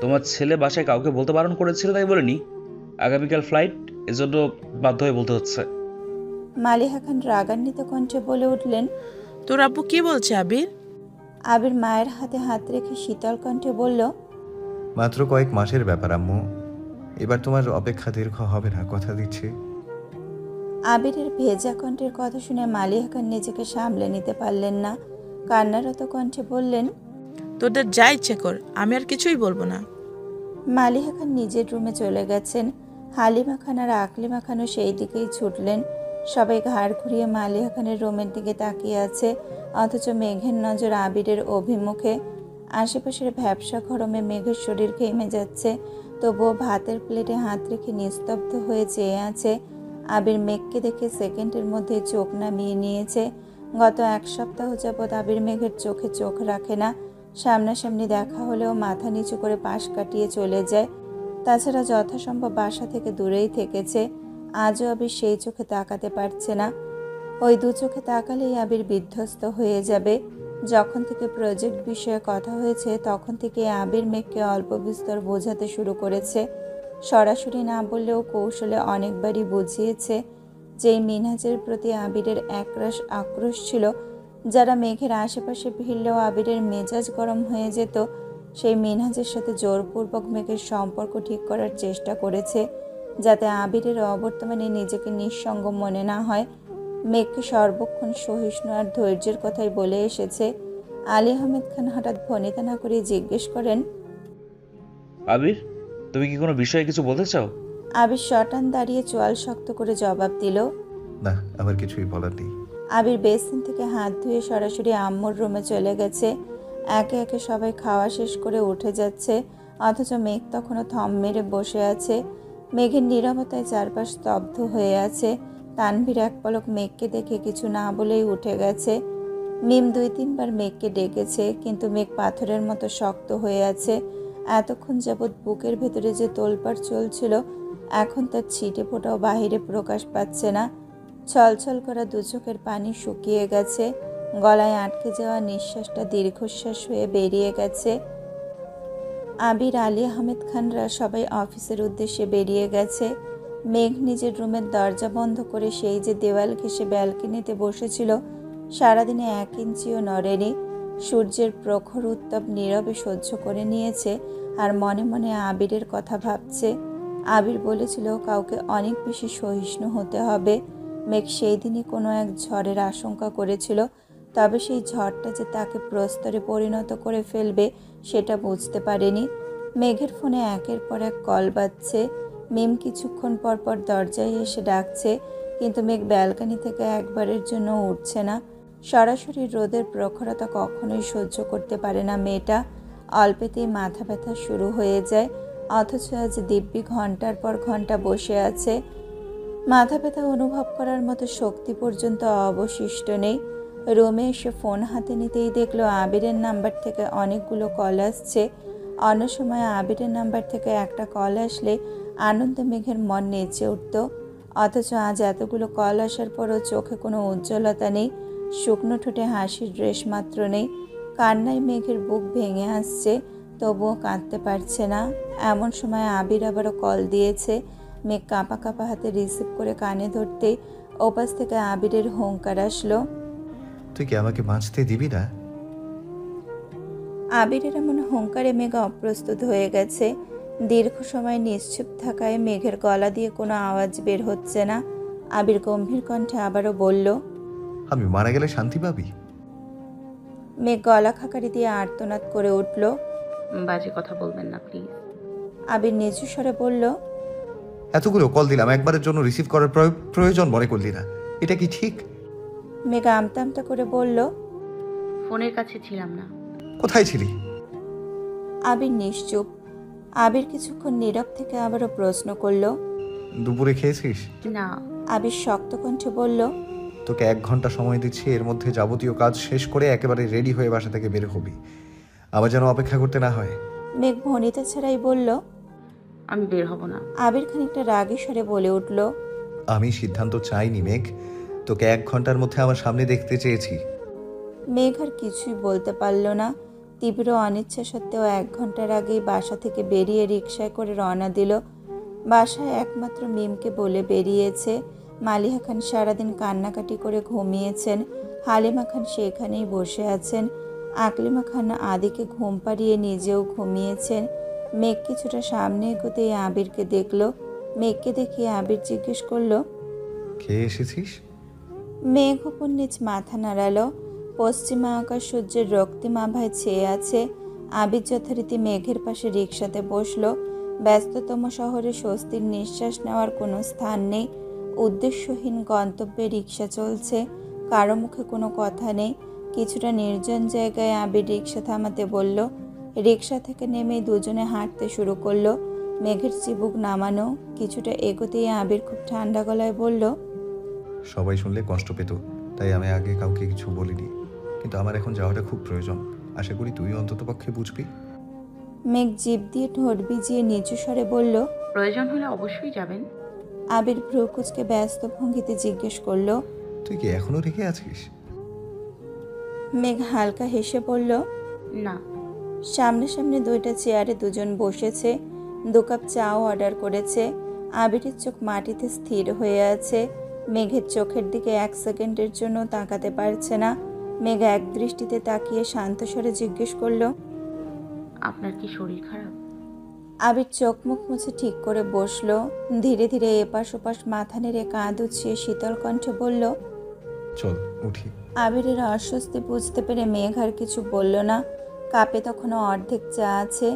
তোমার ছেলে বাসায় কাউকে বলতে বারণ করেছিল তাই বলিনি। আগামীকাল ফ্লাইট, এজন্য বাধ্য হয়ে বলতে হচ্ছে। মালিহা খান রাগান্বিত কণ্ঠে বলে উঠলেন, তোর আব্বু কি বলছে আবির? আবির মায়ের হাতে হাত রেখে শীতল কণ্ঠে বলল, মাত্র কয়েক মাসের ব্যাপার আম্মু, এবার তোমার অপেক্ষা দীর্ঘ হবে না, কথা দিচ্ছি। আবিরের ভেজা কণ্ঠের কথা শুনে মালিহা খান নিজেকে সামলে নিতে পারলেন না। কান্নারত কণ্ঠে বললেন, তোদের যা ইচ্ছে কর, আমি আর কিছুই বলবো না। মালিহা খান নিজের রুমে চলে গেছেন। হালিমা খান আর আকলিমা খানও সেই দিকেই ছুটলেন। সবাই ঘাড় ঘুরিয়ে মালিহা খানের রুমের দিকে তাকিয়ে আছে, অথচ মেঘের নজর আবিরের অভিমুখে। আশেপাশের ভ্যাবসা গরমে মেঘের শরীর ঘেমে যাচ্ছে, তবুও ভাতের প্লেটে হাত রেখে নিস্তব্ধ হয়ে চেয়ে আছে। আবির মেঘকে দেখে সেকেন্ডের মধ্যে চোখ নামিয়ে নিয়েছে। গত 1 সপ্তাহ যাবৎ আবির মেঘের চোখে চোখ রাখে না। সামনাসামনি দেখা হলেও মাথা নিচু করে পাশ কাটিয়ে চলে যায়। তাছাড়া যথাসম্ভব বাসা থেকে দূরেই থেকেছে। আজও আবির সেই চোখে তাকাতে পারছে না। ওই 2 চোখে তাকালেই আবির বিধ্বস্ত হয়ে যাবে। যখন থেকে প্রজেক্ট বিষয়ে কথা হয়েছে তখন থেকে আবির মেঘকে অল্প বিস্তর বোঝাতে শুরু করেছে। সরাসরি না বললেও কৌশলে অনেকবারই বুঝিয়েছে। যেই মিনহাজের প্রতি আবিরের একরাশ আক্রোশ ছিল, যারা মেঘের আশেপাশে ভিড়লেও আবিরের মেজাজ গরম হয়ে যেত, সেই মিনহাজের সাথে জোরপূর্বক মেঘের সম্পর্ক ঠিক করার চেষ্টা করেছে, যাতে আবিরের অবর্তমানে নিজেকে নিঃসঙ্গ মনে না হয়। মেঘকে সর্বক্ষণ সহিষ্ণু আর ধৈর্যের কথাই বলে এসেছে। আলী আহমেদ খান হঠাৎ ভনিতা না করে জিজ্ঞেস করেন, আবির, তুমি কি কোনো বিষয়ে কিছু বলতে চাও? আবির শটান দাঁড়িয়ে চোয়াল শক্ত করে জবাব দিল, না, আমার কিছুই বলার নেই। আবির বেসিন থেকে হাত ধুয়ে সরাসরি আম্মুর রুমে চলে গেছে। একে একে সবাই খাওয়া শেষ করে উঠে যাচ্ছে, অথচ মেঘ তখনও থম মেরে বসে আছে। মেঘের নীরবতায় চারপাশ স্তব্ধ হয়ে আছে। তানভীর এক পলক মেঘকে দেখে কিছু না বলেই উঠে গেছে। মিম 2-3 বার মেঘকে ডেকেছে, কিন্তু মেঘ পাথরের মতো শক্ত হয়ে আছে। এতক্ষণ যাবৎ বুকের ভেতরে যে তোলপাড় চলছিল, এখন তার ছিটে ফোটাও বাহিরে প্রকাশ পাচ্ছে না। ছলছল করা 2 চোখের পানি শুকিয়ে গেছে। গলায় আটকে যাওয়া নিঃশ্বাসটা দীর্ঘশ্বাস হয়ে বেরিয়ে গেছে। আবির, আলী আহমেদ খানরা সবাই অফিসের উদ্দেশ্যে বেরিয়ে গেছে। মেঘ নিজের রুমের দরজা বন্ধ করে সেই যে দেওয়াল ঘেঁষে ব্যালকনিতে বসেছিল, সারাদিনে 1 ইঞ্চিও নড়েনি। সূর্যের প্রখর উত্তাপ নীরবে সহ্য করে নিয়েছে আর মনে মনে আবিরের কথা ভাবছে। আবির বলেছিল কাউকে অনেক বেশি সহিষ্ণু হতে হবে। মেঘ সেই দিনই কোনো এক ঝড়ের আশঙ্কা করেছিল, তবে সেই ঝড়টা যে তাকে প্রস্তরে পরিণত করে ফেলবে সেটা বুঝতে পারেনি। মেঘের ফোনে একের পর এক কল বাজছে। মিম কিছুক্ষণ পর পর দরজায় এসে ডাকছে, কিন্তু মেঘ ব্যালকনি থেকে একবারের জন্য উঠছে না। সরাসরি রোদের প্রখরতা কখনোই সহ্য করতে পারে না মেয়েটা। অল্পেতেই মাথা ব্যথা শুরু হয়ে যায়, অথচ আজ দিব্যি ঘন্টার পর ঘন্টা বসে আছে। মাথা ব্যথা অনুভব করার মতো শক্তি পর্যন্ত অবশিষ্ট নেই। রুমে এসে ফোন হাতে নিতেই দেখলো আবিরের নাম্বার থেকে অনেকগুলো কল আসছে। অন্য সময় আবিরের নাম্বার থেকে একটা কল আসলে আনন্দে মেঘের মন নেচে উঠত, অথচ আজ এতগুলো কল আসার পরও চোখে কোনো উজ্জ্বলতা নেই, শুকনো ঠোঁটে হাসির রেশ মাত্র নেই। কান্নায় মেঘের বুক ভেঙে আসছে, তবুও কাঁদতে পারছে না। এমন সময় আবির আবারও কল দিয়েছে। মেঘ কাঁপা কাঁপা হাতে রিসিভ করে কানে ধরতেই ওপাশ থেকে আবিরের হুঙ্কার আসলো, তুই কি আমাকে বাঁচতে দিবি না? আবিরের এমন হুঙ্কারে মেঘ অপ্রস্তুত হয়ে গেছে। দীর্ঘ সময় নিশ্চুপ থাকায় মেঘের গলা দিয়ে কোনো আওয়াজ বের হচ্ছে না। আবির গম্ভীর কণ্ঠে আবারও বলল, আমি মারা গেলে শান্তি পাবি? মেঘ গলা খাকারি দিয়ে আর্তনাদ করে উঠল। বাজে কথা বলবেন না প্লিজ। আবির নিচু স্বরে বলল, এতগুলো কল দিলাম, একবারের জন্য রিসিভ করার প্রয়োজন মনে করলি না। এটা কি ঠিক? মেঘ আমতা আমতা করে বলল, ফোনের কাছে ছিলাম না। কোথায় ছিলি? আবির নিশ্চুপ। আবির কিছুক্ষণ নীরব থেকে আবারও প্রশ্ন করলো, দুপুরে খেয়েছিস? না। আবির শক্ত কণ্ঠে বলল, তোকে 1 ঘন্টা সময় দিচ্ছি, এর মধ্যে যাবতীয় কাজ শেষ করে একেবারে রেডি হয়ে বাসা থেকে বের হবি। আবার যেন অপেক্ষা করতে না হয়। মেঘ ভনিতা ছাড়াই বলল। আমি বের হব না। আবির খানিকটা রাগী স্বরে বলে উঠল, আমি সিদ্ধান্ত চাইনি মেঘ, তোকে 1 ঘন্টার মধ্যে আমার সামনে দেখতে চেয়েছি। মেঘ আর কিছুই বলতে পারল না। তীব্র অনিচ্ছা সত্ত্বেও 1 ঘন্টার আগেই বাসা থেকে বেরিয়ে রিকশায় করে রওনা দিল। বাসায় একমাত্র মিমকে বলে বেরিয়েছে। মালিহা খান সারাদিন কান্নাকাটি করে ঘুমিয়েছেন। হালিমা খান সেখানেই বসে আছেন। আকলিমা খান আদিকে ঘুম পাড়িয়ে নিজেও ঘুমিয়েছেন। মেঘ কিছুটা সামনে এগোতেই আবিরকে দেখল। মেঘকে দেখিয়ে আবির জিজ্ঞেস করলো, খেয়ে এসেছিস? মেঘ উপর নিচ মাথা নাড়ালো। পশ্চিমা আকাশ সূর্যের রক্তিম আভায় ছেয়ে আছে। আবির যথারীতি মেঘের পাশে রিকশাতে বসলো। ব্যস্ততম শহরে স্বস্তির নিঃশ্বাস নেওয়ার কোনো স্থান নেই। উদ্দেশ্যহীন গন্তব্যে রিকশা চলছে, কারো মুখে কোনো কথা নেই। কিছুটা নির্জন জায়গায় আবির রিকশা থামাতে বলল। রিকশা থেকে নেমে দুজনে হাঁটতে শুরু করলো। মেঘের চিবুক নামানো। কিছুটা এগোতেই আবির খুব ঠান্ডা গলায় বলল, সবাই শুনলে কষ্ট পেত, তাই আমি আগে কাউকে কিছু বলিনি, কিন্তু আমার এখন যাওয়াটা খুব প্রয়োজন। আশা করি তুই অন্তত পক্ষে বুঝবি। মেঘ জিভ দিয়ে ঠোঁট ভিজিয়ে নিচু স্বরে বলল, প্রয়োজন হলে অবশ্যই যাবেন। আবির ভ্রুকুচকে ব্যস্ত ভঙ্গিতে জিজ্ঞেস করলো, তুই কি এখনো রেখে আছিস? মেঘ হালকা হেসে বলল, না। সামনে দুইটা চেয়ারে দুজন বসেছে। 2 কাপ চাও অর্ডার করেছে। আবিরের চোখ মাটিতে স্থির হয়ে আছে। মেঘের চোখের দিকে 1 সেকেন্ডের জন্য তাকাতে পারছে না। মেঘ এক দৃষ্টিতে তাকিয়ে শান্ত স্বরে জিজ্ঞেস করলো, আপনার কি শরীর খারাপ? আবির চোখ মুখ মুছে ঠিক করে বসলো। ধীরে ধীরে এপাশ ওপাশ মাথা নেড়ে কাঁধ উছিয়ে শীতল কণ্ঠে বলল, চল উঠি। আবিরের অস্বস্তি বুঝতে পেরে মেঘ আর কিছু বলল না। কাপে তখনও অর্ধেক চা আছে,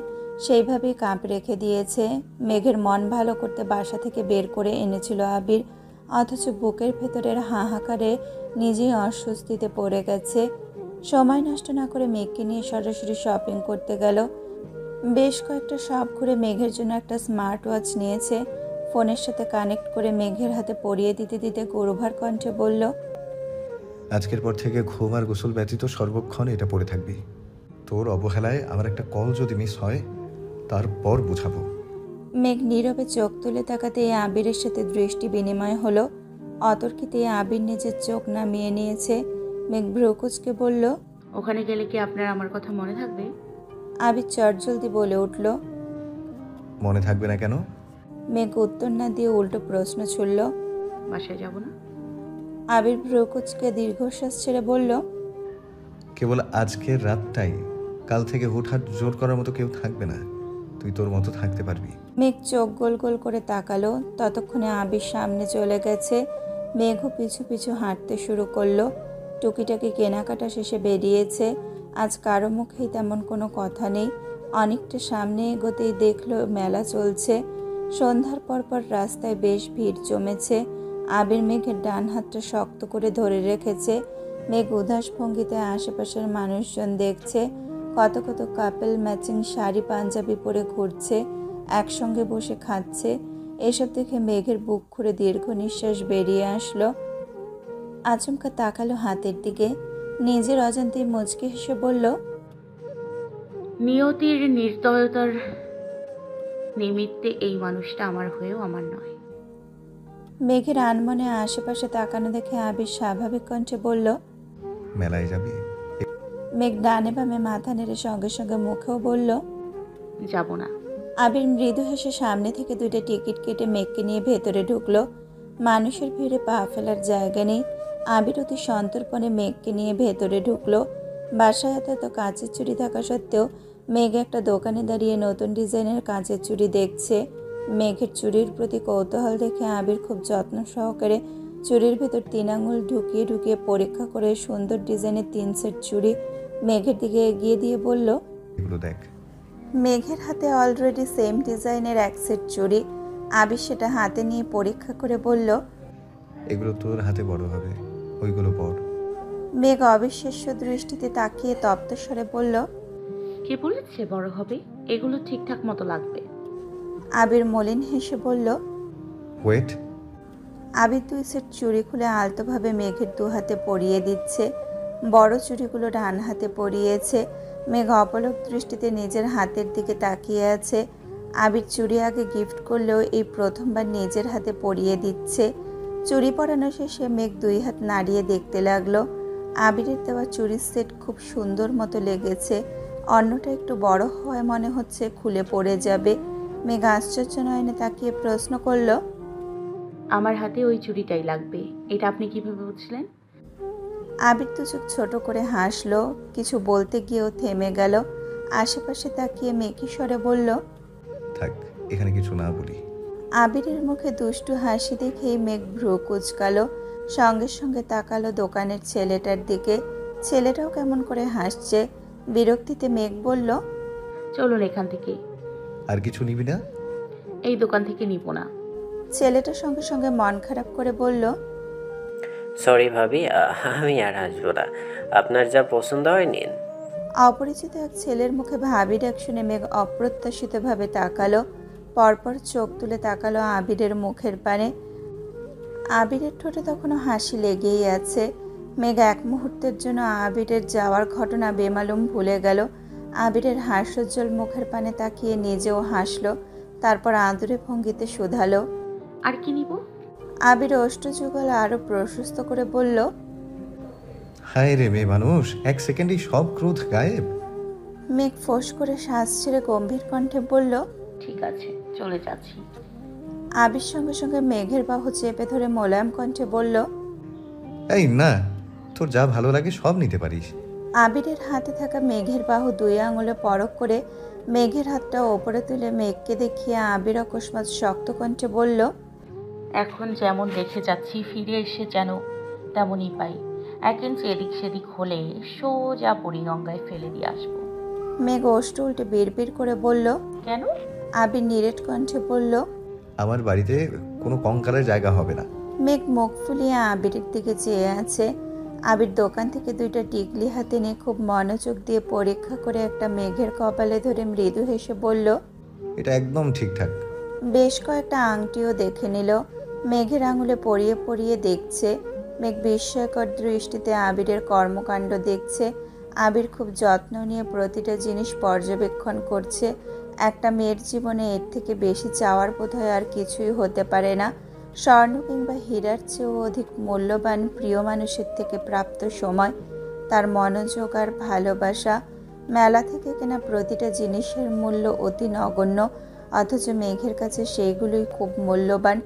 সেইভাবেই কাপ রেখে দিয়েছে। মেঘের মন ভালো করতে বাসা থেকে বের করে এনেছিল আবির, অথচ বুকের ভেতরের হাহাকারে নিজেই অস্বস্তিতে পড়ে গেছে। সময় নষ্ট না করে মেঘকে নিয়ে সরাসরি শপিং করতে গেল। বেশ কয়েকটা শপ ঘুরে মেঘের জন্য একটা স্মার্ট ওয়াচ নিয়েছে। ফোনের সাথে কানেক্ট করে মেঘের হাতে পরিয়ে দিতে দিতে গৌরভার কণ্ঠে বলল, আজকের পর থেকে ঘুম আর গোসল ব্যতীত সর্বক্ষণ এটা পড়ে থাকবি। তোর অবহেলায় আমার একটা কল যদি মিস হয়, তারপর বুঝাবো। মেঘ নীরবে চোখ তুলে তাকাতে আবিরের সাথে দৃষ্টি বিনিময় হলো। অতর্কিতে আবির নিজের চোখ নামিয়ে নিয়েছে। মেঘ ভ্রুকুচকে বলল, ওখানে গেলে কি আপনার আমার কথা মনে থাকবে? আবির চটজলদি বলে উঠল। মনে থাকবে না কেন? মেঘ উত্তর না দিয়ে উল্টো প্রশ্ন ছুড়ল। বাসায় যাব না? আবির ভ্রুকুচকে দীর্ঘশ্বাস ছেড়ে বলল, কেবল আজকের রাতটাই, কাল থেকে হুটহাট জোর করার মতো কেউ থাকবে না। তুই তোর মতো থাকতে পারবি। মেঘ চোখ গোল গোল করে তাকালো। ততক্ষণে আবির সামনে চলে গেছে। মেঘও পিছু পিছু হাঁটতে শুরু করলো। টুকিটাকি কেনাকাটা শেষে বেরিয়েছে। আজ কারো মুখেই তেমন কোনো কথা নেই। অনেকটা সামনে এগোতেই দেখলো মেলা চলছে। সন্ধ্যার পরপর রাস্তায় বেশ ভিড় জমেছে। আবির মেঘের ডান হাতটা শক্ত করে ধরে রেখেছে। মেঘ উদাস ভঙ্গিতে আশেপাশের মানুষজন দেখছে। কত কত কাপল ম্যাচিং শাড়ি পাঞ্জাবি পরে ঘুরছে, একসঙ্গে বসে খাচ্ছে। এসব দেখে মেঘের বুক খুঁড়ে দীর্ঘ নিঃশ্বাস বেরিয়ে আসলো। আচমকা তাকালো হাতের দিকে। নিজের অজান্তেই মুচকি হেসে বলল, নিয়তির নির্দয়তার নিমিত্তে এই মানুষটা আমার হয়েও আমার নয়। মেঘের আনমনে আশেপাশে তাকানো দেখে আবির স্বাভাবিক কণ্ঠে বলল, মেলায় যাবি? মেঘ ডানে বামে মাথা নেড়ে সঙ্গে সঙ্গে মুখেও বলল, যাব না। আবির মৃদু হেসে সামনে থেকে 2টা টিকিট কেটে মেঘকে নিয়ে ভেতরে ঢুকলো। মানুষের ভিড়ে পা ফেলার জায়গা নেই। আবির অতি সন্তর্পণে মেঘকে নিয়ে ভেতরে ঢুকলো। বাসায় এত কাঁচের চুড়ি থাকা সত্ত্বেও মেঘ একটা দোকানে দাঁড়িয়ে নতুন ডিজাইনের কাঁচের চুড়ি দেখছে। মেঘের চুড়ির প্রতি কৌতূহল দেখে আবির খুব যত্ন সহকারে চুড়ির ভেতর 3 আঙুল ঢুকিয়ে ঢুকিয়ে পরীক্ষা করে সুন্দর ডিজাইনের 3 সেট চুড়ি মেঘের দিকে এগিয়ে দিয়ে বলল, এগুলো দেখ। মেঘের হাতে অলরেডি সেম ডিজাইনের 1 সেট চুড়ি। আবির সেটা হাতে নিয়ে পরীক্ষা করে বলল, এগুলো তোর হাতে বড় হবে, ওইগুলো পর। মেঘ অবিশ্বাস্য দৃষ্টিতে তাকিয়ে তপ্ত স্বরে বলল, কে বলেছে বড় হবে? এগুলো ঠিকঠাক মতো লাগবে। আবির মলিন হেসে বলল। ওয়েট। আবির 2 সেট চুড়ি খুলে আলতোভাবে মেঘের 2 হাতে পরিয়ে দিচ্ছে। বড় চুড়িগুলো ডান হাতে পরিয়েছে। মেঘ অপলক দৃষ্টিতে নিজের হাতের দিকে তাকিয়ে আছে। আবির চুড়ি আগে গিফট করলেও এই প্রথমবার নিজের হাতে পরিয়ে দিচ্ছে। চুড়ি পরানো শেষে মেঘ 2 হাত নাড়িয়ে দেখতে লাগলো। আবিরের দেওয়া চুড়ির সেট খুব সুন্দর মতো লেগেছে। অন্যটা একটু বড় হয় মনে হচ্ছে খুলে পড়ে যাবে। মেঘ আশ্চর্য নয়নে তাকিয়ে প্রশ্ন করলো, আমার হাতে ওই চুড়িটাই লাগবে, এটা আপনি কিভাবে বুঝলেন? আবির 2 চোখ ছোট করে হাসলো। কিছু বলতে গিয়েও থেমে গেল। আশেপাশে তাকিয়ে মেকি স্বরে বলল, থাক, এখানে কিছু না বলি। আবিরের মুখে দুষ্টু হাসি দেখেই মেঘ ভ্রু কুঁচকালো। সঙ্গে সঙ্গে তাকালো দোকানের ছেলেটার দিকে। ছেলেটাও কেমন করে হাসছে। বিরক্তিতে মেঘ বলল, চলুন এখান থেকে। আর কিছু নিবি না? এই দোকান থেকে নিব না। ছেলেটা সঙ্গে সঙ্গে মন খারাপ করে বলল, সরি ভাবি, আমি আর আসবো না। আপনার যা পছন্দ হয় নিন। অপরিচিত এক ছেলের মুখে ভাবি ডাক শুনে মেঘ অপ্রত্যাশিতভাবে তাকালো। পরপর চোখ তুলে তাকালো আবিরের মুখের পানে। আবিরের ঠোঁটে তখনও হাসি লেগেই আছে। মেঘ এক মুহূর্তের জন্য আবিরের যাওয়ার ঘটনা বেমালুম ভুলে গেল। আবিরের হাস্যোজ্জ্বল মুখের পানে তাকিয়ে নিজেও হাসলো। তারপর আদুরে ভঙ্গিতে শুধালো, আর কি নিব? আবির অষ্টযুগল আরো প্রশস্ত করে বলল, হায় রে মেয়ে মানুষ, 1 সেকেন্ডেই সব ক্রোধ গায়েব। মেঘ ফোঁস করে শ্বাস ছেড়ে গম্ভীর কণ্ঠে বলল, ঠিক আছে, চলে যাচ্ছি। আবির সঙ্গে সঙ্গে মেঘের বাহু চেপে ধরে মোলায়েম কণ্ঠে বলল, এই না, তোর যা ভালো লাগে সব নিতে পারিস। আবিরের হাতে থাকা মেঘের বাহু 2 আঙুলে পরক করে মেঘের হাতটা ওপরে তুলে মেঘকে দেখিয়ে আবির অকস্মাৎ শক্ত কণ্ঠে বলল, এখন যেমন দেখে যাচ্ছি ফিরে এসে যেন তেমনই পাই। 1 ইঞ্চি এদিক সেদিক হলে সোজা বুড়িগঙ্গায় ফেলে দিয়ে আসবো। মেঘ ওষ্ঠ উল্টে বিড়বিড় করে বলল, কেন? আবির নিরেট কণ্ঠে বলল, আমার বাড়িতে কোনো কঙ্কালের জায়গা হবে না। মেঘ মুখ ফুলিয়ে আবিরের দিকে চেয়ে আছে। আবির দোকান থেকে 2টা টিকলি হাতে নিয়ে খুব মনোযোগ দিয়ে পরীক্ষা করে একটা মেঘের কপালে ধরে মৃদু হেসে বলল, এটা একদম ঠিকঠাক। বেশ কয়েকটা আংটিও দেখে নিল। মেঘের আঙুলে পরিয়ে পরিয়ে দেখছে। মেঘ বিস্ময়কর দৃষ্টিতে আবিরের কর্মকাণ্ড দেখছে। আবির খুব যত্ন নিয়ে প্রতিটা জিনিস পর্যবেক্ষণ করছে। একটা মেয়ের জীবনে এর থেকে বেশি চাওয়ার বোধহয় আর কিছুই হতে পারে না। স্বর্ণ কিংবা হীরার চেয়েও অধিক মূল্যবান প্রিয় মানুষের থেকে প্রাপ্ত সময়, তার মনোযোগ আর ভালোবাসা। মেলা থেকে কেনা প্রতিটা জিনিসের মূল্য অতি নগণ্য, অথচ মেঘের কাছে সেইগুলোই খুব মূল্যবান।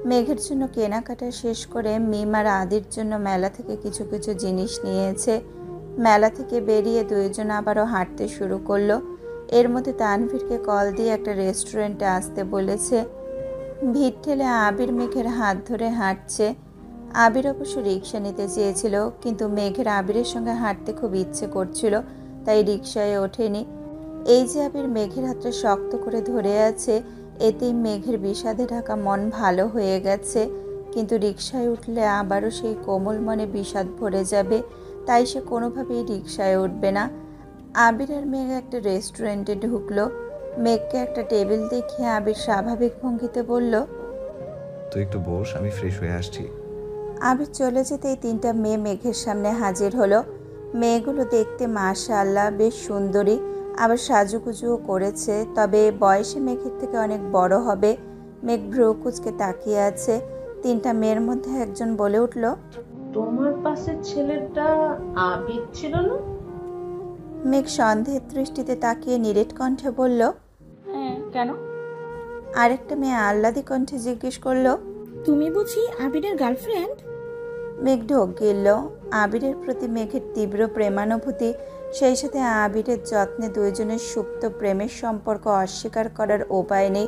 মেঘের জন্য কেনাকাটা শেষ করে মিম আর আদির জন্য মেলা থেকে কিছু কিছু জিনিস নিয়েছে। মেলা থেকে বেরিয়ে 2 জন আবারও হাঁটতে শুরু করলো। এর মধ্যে তানভীরকে কল দিয়ে একটা রেস্টুরেন্টে আসতে বলেছে। ভিড় ঠেলে আবির মেঘের হাত ধরে হাঁটছে। আবির অবশ্য রিক্সা নিতে চেয়েছিল, কিন্তু মেঘের আবিরের সঙ্গে হাঁটতে খুব ইচ্ছে করছিল, তাই রিক্সায় ওঠেনি। এই যে আবির মেঘের হাতটা শক্ত করে ধরে আছে, এতেই মেঘের বিষাদে ঢাকা মন ভালো হয়ে গেছে। কিন্তু রিক্সায় উঠলে আবারও সেই কোমল মনে বিষাদ ভরে যাবে, তাই সে কোনোভাবেই রিক্সায় উঠবে না। আবির আর মেঘ একটা রেস্টুরেন্টে ঢুকলো। মেঘকে একটা টেবিল দেখিয়ে আবির স্বাভাবিক ভঙ্গিতে বলল, তুই একটু বস, আমি ফ্রেশ হয়ে আসছি। আবির চলে যেতেই 3টা মেয়ে মেঘের সামনে হাজির হলো। মেয়েগুলো দেখতে মাশাআল্লাহ বেশ সুন্দরী, আবার সাজুগুজুও করেছে, তবে বয়সে মেঘের থেকে অনেক বড় হবে। মেঘ ভ্রু কুঁচকে তাকিয়ে আছে। 3টা মেয়ের মধ্যে একজন বলে উঠল, তোমার পাশের ছেলেটা আবির ছিল না? মেঘ সন্দেহের দৃষ্টিতে তাকিয়ে নিরেট কণ্ঠে বলল, হ্যাঁ, কেন? আরেকটা মেয়ে আহ্লাদি কণ্ঠে জিজ্ঞেস করলো, তুমি বুঝি আবিরের গার্লফ্রেন্ড? মেঘ ঢোক গিলল। আবিরের প্রতি মেঘের তীব্র প্রেমানুভূতি, সেই সাথে আবিরের যত্নে 2 জনের সুপ্ত প্রেমের সম্পর্ক অস্বীকার করার উপায় নেই।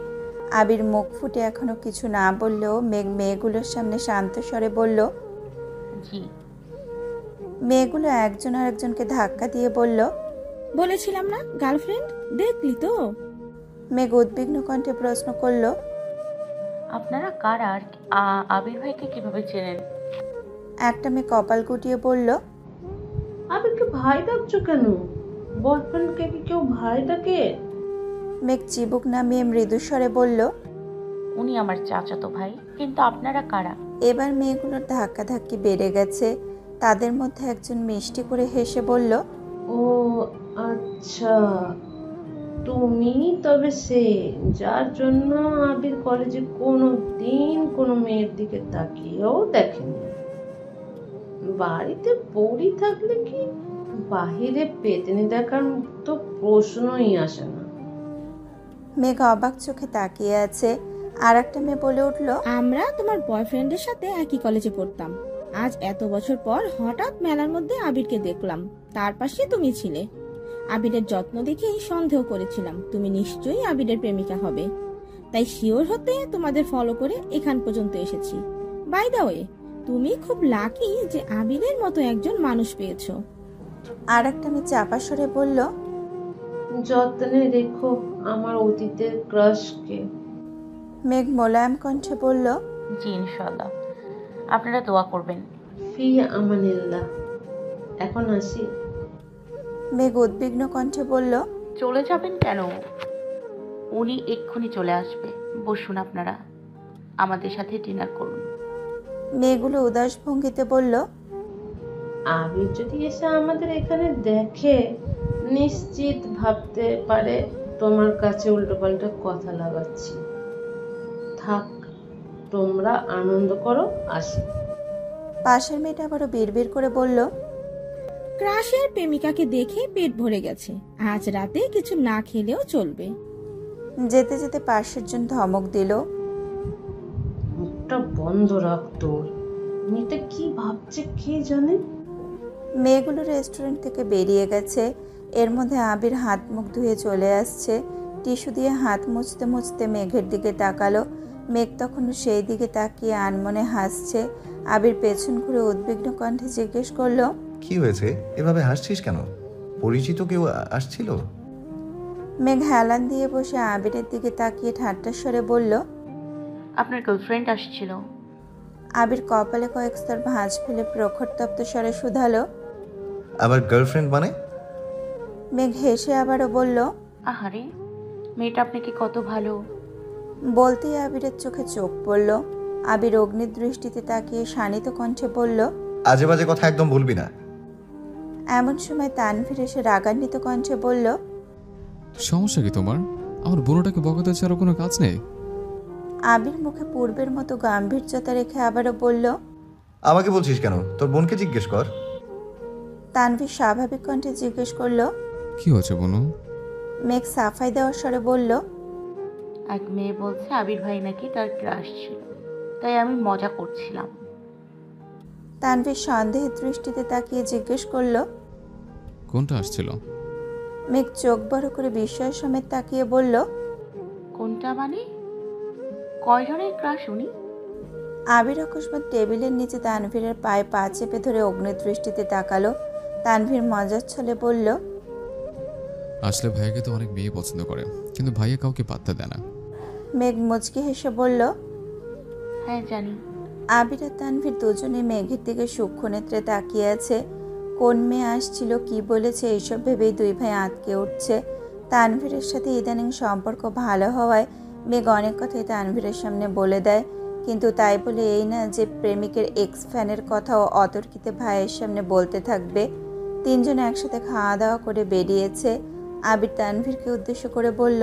আবির মুখ ফুটে এখনো কিছু না বললেও মেঘ মেয়েগুলোর সামনে শান্ত স্বরে বলল, জি। মেয়েগুলো একজন আরেকজনকে ধাক্কা দিয়ে বলল, বলেছিলাম না গার্লফ্রেন্ড, দেখলি তো? মেঘ উদ্বিগ্ন কণ্ঠে প্রশ্ন করল, আপনারা কারা আর আবির ভাইকে কিভাবে চেনেন? একটা মেয়ে কপাল গুটিয়ে বলল, আবিরকে ভাই ডাকছো কেন? বয়ফ্রেন্ডকে কি কেউ ভাই ডাকে? মেঘ চিবুক নামিয়ে মৃদুস্বরে বলল, উনি আমার চাচাতো ভাই। কিন্তু আপনারা কারা? এবার মেয়েগুলোর ধাক্কাধাক্কি বেড়ে গেছে। তাদের মধ্যে একজন মিষ্টি করে হেসে বলল, ও আচ্ছা, তুমি তবে সে যার জন্য আবির কলেজে কোনো দিন কোনো মেয়ের দিকে তাকিয়েও দেখেনি। বাড়িতে পড়ি থাকলে কি বাহিরে পেতেনি দেখার তো প্রশ্নই আসে না। মেঘ অবাক চোখে তাকিয়ে আছে। আর একটা মেয়ে বলে উঠল, আমরা তোমার বয়ফ্রেন্ডের সাথে একই কলেজে পড়তাম। আজ এত বছর পর হঠাৎ মেলার মধ্যে আবিরকে দেখলাম, তার পাশে তুমি ছিলে। আবিরের যত্ন দেখেই সন্দেহ করেছিলাম তুমি নিশ্চয়ই আবিরের প্রেমিকা হবে, তাই শিওর হতে তোমাদের ফলো করে এখান পর্যন্ত এসেছি। বাই দ্য ওয়ে, তুমি খুব লাকি যে আবিরের মতো একজন মানুষ পেয়েছো। আর একটা মেয়ে চাপা স্বরে বলল, যত্নে রেখো আমার অতীতের ক্রাশকে। মেঘ মোলায়েম কণ্ঠে বলল, জি ইনশাল্লাহ, আপনারা দোয়া করবেন। ফি আমানিল্লাহ, এখন আসি। মেঘ উদ্বিগ্ন কণ্ঠে বলল, চলে যাবেন কেন? উনি এক্ষুনি চলে আসবে। বসুন, আপনারা আমাদের সাথে ডিনার করুন। মেয়েগুলো উদাস ভঙ্গিতে বলল, আবির যদি এসে আমাদের এখানে দেখে নিশ্চিত ভাবতে পারে তোমার কাছে উল্টোপাল্টা কথা লাগাচ্ছি। থাক, তোমরা আনন্দ করো, আসি। পাশের মেয়েটা আবারও বিড়বিড় করে বলল, ক্রাশের প্রেমিকাকে দেখে পেট ভরে গেছে, আজ রাতে কিছু না খেলেও চলবে। যেতে যেতে পাশের জন ধমক দিল, মুখটা বন্ধ রাখ তোর। মেয়েটা কি ভাবছে কে জানে। মেয়েগুলো রেস্টুরেন্ট থেকে বেরিয়ে গেছে। এর মধ্যে আবির হাত মুখ ধুয়ে চলে আসছে। টিস্যু দিয়ে হাত মুছতে মুছতে মেঘের দিকে তাকালো। মেঘ তখনও সেই দিকে তাকিয়ে আনমনে হাসছে। আবির পেছন ঘুরে উদ্বিগ্ন কণ্ঠে জিজ্ঞেস করলো, কি হয়েছে, এভাবে হাসছিস কেন? পরিচিত কেউ আসছিল? মেঘ হেলান দিয়ে বসে আবিরের দিকে তাকিয়ে ঠাট্টার স্বরে বলল, আপনার গার্লফ্রেন্ড আসছিল। আবির কপালে কয়েক স্তর ভাঁজ ফেলে প্রখর তপ্ত স্বরে শুধালো, আমার গার্লফ্রেন্ড মানে? মেঘ হেসে আবারও বলল, আহারে, মেয়েটা আপনাকে কত ভালো। বলতেই আবিরের চোখে চোখ পড়ল। আবির অগ্নির দৃষ্টিতে তাকিয়ে শানিত কণ্ঠে বলল, আজে বাজে কথা একদম বলবি না। এমন সময় তানভীর এসে রাগান্বিত কণ্ঠে বলল, সমস্যা কি তোমার? আমার বুড়োটাকে বকাতে ছাড়া কোনো কাজ নেই? আবির মুখে পূর্বের মতো গাম্ভীর্যতা রেখে আবারও বলল, আমাকে বলছিস কেন? তোর বোনকে জিজ্ঞেস কর। তানভীর স্বাভাবিক কণ্ঠে জিজ্ঞেস করল, কি হয়েছে বনু? মেঘ সাফাই দেওয়ার স্বরে বলল, এক মেয়ে বলছে আবির ভাই নাকি তার ক্রাশ ছিল, তাই আমি মজা করছিলাম। তানভীর সন্দেহের দৃষ্টিতে তাকিয়ে জিজ্ঞেস করল, কোনটা আসছিল? মেঘ চোখ বড় করে বিস্ময় সমেত তাকিয়ে বলল, কোনটা মানে? কয়জনের ক্রাশ উনি? আবির অকস্মাৎ টেবিলের নিচে তানভীরের পায়ে পা চেপে ধরে অগ্নিদৃষ্টিতে তাকালো। তানভীর মজার ছলে বলল, আসলে ভাইয়াকে তো অনেক মেয়ে পছন্দ করে, কিন্তু ভাইয়া কাউকে পাত্তা দেয় না। মেঘ মুচকি হেসে বলল, হ্যাঁ জানি। আবির আর তানভীর দুজনে মেঘের দিকে সূক্ষ্ম নেত্রে তাকিয়ে আছে। কোন মেয়ে আসছিল, কি বলেছে, এইসব ভেবেই দুই ভাই আঁতকে উঠছে। তানভীরের সাথে ইদানিং সম্পর্ক ভালো হওয়ায় মেঘ অনেক কথাই তানভীরের সামনে বলে দেয়, কিন্তু তাই বলে এই না যে প্রেমিকের এক্স ফ্যানের কথাও অতর্কিতে ভাইয়ের সামনে বলতে থাকবে। তিনজন একসাথে খাওয়া দাওয়া করে বেরিয়েছে। আবির তানভীরকে উদ্দেশ্য করে বলল,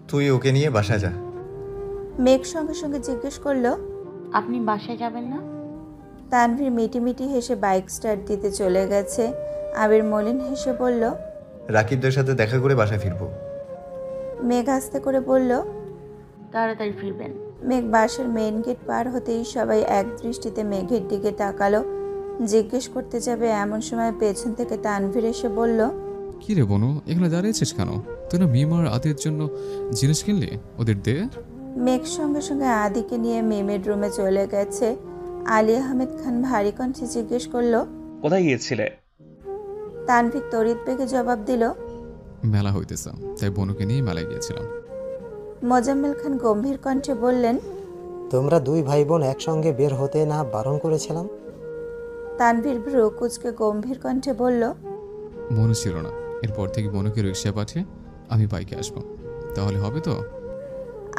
তুই ওকে নিয়ে বাসায় যা। মেঘ সঙ্গে সঙ্গে জিজ্ঞেস করলো, আপনি বাসায় যাবেন না? তানভীর মিটিমিটি হেসে বাইক স্টার্ট দিতে চলে গেছে। আবির মলিন হেসে বলল, রাকিবদের সাথে দেখা করে বাসায় ফিরবো। মেঘ আস্তে করে বলল, তাড়াতাড়ি ফিরবেন। মেঘ বাসার মেইন গেট পার হতেই সবাই এক দৃষ্টিতে মেঘের দিকে তাকালো। জিজ্ঞেস করতে যাবে এমন সময় পেছন থেকে তানভীর এসে বলল, কি রে বনু, এখানে দাঁড়িয়েছিস কেন? তুই না মিমার আদির জন্য জিনিস কিনলি, ওদের দে। মেঘ সঙ্গে সঙ্গে আদিকে নিয়ে মিমের রুমে চলে গেছে। আলী আহমেদ খান ভারী কণ্ঠে জিজ্ঞেস করলো, কোথায় গিয়েছিলে? তানভীর তড়িৎ বেগে জবাব দিল, মেলা হইতেছে, তাই বনুকে নিয়ে মেলায় গিয়েছিলাম। মোজাম্মেল খান গম্ভীর কণ্ঠে বললেন, তোমরা দুই ভাই বোন একসঙ্গে বের হতে না বারণ করেছিলাম? তানভীর ভ্রু কুচকে গম্ভীর কণ্ঠে বলল, মনে ছিল না। এরপর থেকে বোনকে রিক্সা পাঠিয়ে আমি বাইকে আসবো, তাহলে হবে তো?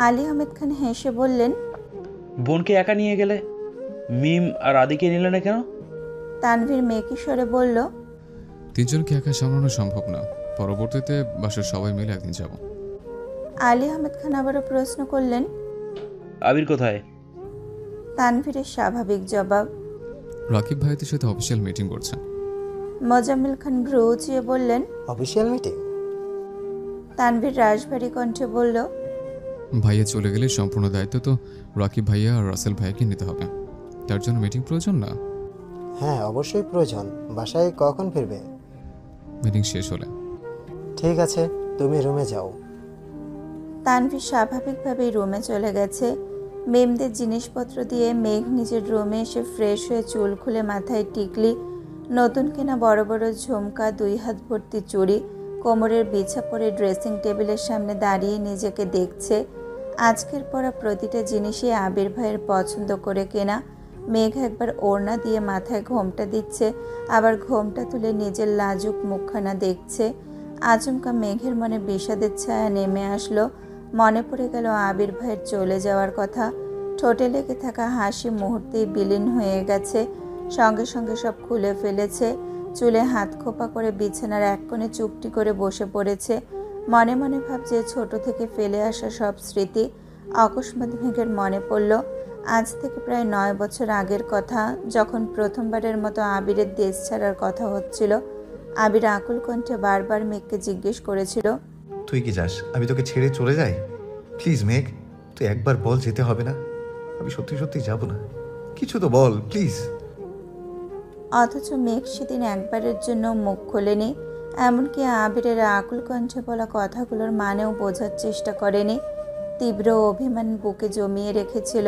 আলী আহমেদ খান হেসে বললেন, বোনকে একা নিয়ে গেলে, মিম আর আদিকে নিলে না কেন? তানভীর মেকি স্বরে বলল, তিনজনকে একা সামলানো সম্ভব না, পরবর্তীতে বাসার সবাই মিলে একদিন যাব। আলী আহমেদ খান আবারও প্রশ্ন করলেন। আবির কোথায়? তানভীরের স্বাভাবিক জবাব, রাকিব ভাইদের সাথে অফিসিয়াল মিটিং করছে। মোজাম্মেল খান ভ্রু উঁচিয়ে বললেন, অফিসিয়াল মিটিং? তানভীর রাশভারী কণ্ঠে বলল, ভাইয়া চলে গেলে সম্পূর্ণ দায়িত্ব তো রাকিব ভাইয়া আর রাসেল ভাইকে নিতে হবে। তার জন্য মিটিং প্রয়োজন না? হ্যাঁ, অবশ্যই প্রয়োজন। বাসায় কখন ফিরবে? মিটিং শেষ হলে। ঠিক আছে, তুমি রুমে যাও। তানভীর স্বাভাবিকভাবেই রুমে চলে গেছে। মেমদের জিনিসপত্র দিয়ে মেঘ নিজের রুমে এসে ফ্রেশ হয়ে চুল খুলে মাথায় টিকলি, নতুন কেনা বড় বড় ঝুমকা, 2 হাত ভর্তি চুড়ি, কোমরের বিছা পরে ড্রেসিং টেবিলের সামনে দাঁড়িয়ে নিজেকে দেখছে। আজকের পরা প্রতিটা জিনিসই আবির ভাইয়ের পছন্দ করে কেনা। মেঘ একবার ওড়না দিয়ে মাথায় ঘোমটা দিচ্ছে, আবার ঘোমটা তুলে নিজের লাজুক মুখখানা দেখছে। আচমকা মেঘের মনে বিষাদের ছায়া নেমে আসলো। মনে পড়ে গেল আবির ভাইয়ের চলে যাওয়ার কথা। ঠোঁটে লেগে থাকা হাসি মুহূর্তেই বিলীন হয়ে গেছে। সঙ্গে সঙ্গে সব খুলে ফেলেছে। চুলে হাত খোপা করে বিছানার এক কোণে চুপটি করে বসে পড়েছে। মনে মনে ভাবছে ছোট থেকে ফেলে আসা সব স্মৃতি। অকস্মাৎ মেঘের মনে পড়ল আজ থেকে প্রায় 9 বছর আগের কথা, যখন প্রথমবারের মতো আবিরের দেশ ছাড়ার কথা হচ্ছিল। আবির আকুল কণ্ঠে বারবার মেঘকে জিজ্ঞেস করেছিল, তুই কি যাস? আমি তোকে ছেড়ে চলে যাই? প্লিজ মেঘ, তুই একবার বল যেতে হবে না। আমি সত্যি সত্যি যাব না, কিছু তো বল প্লিজ। অথচ মেঘ সেদিন একবারের জন্য মুখ খোলেনি। এমনকি আবিরের আকুল কণ্ঠে বলা কথাগুলোর মানেও বোঝার চেষ্টা করেনি। তীব্র অভিমান বুকে জমিয়ে রেখেছিল,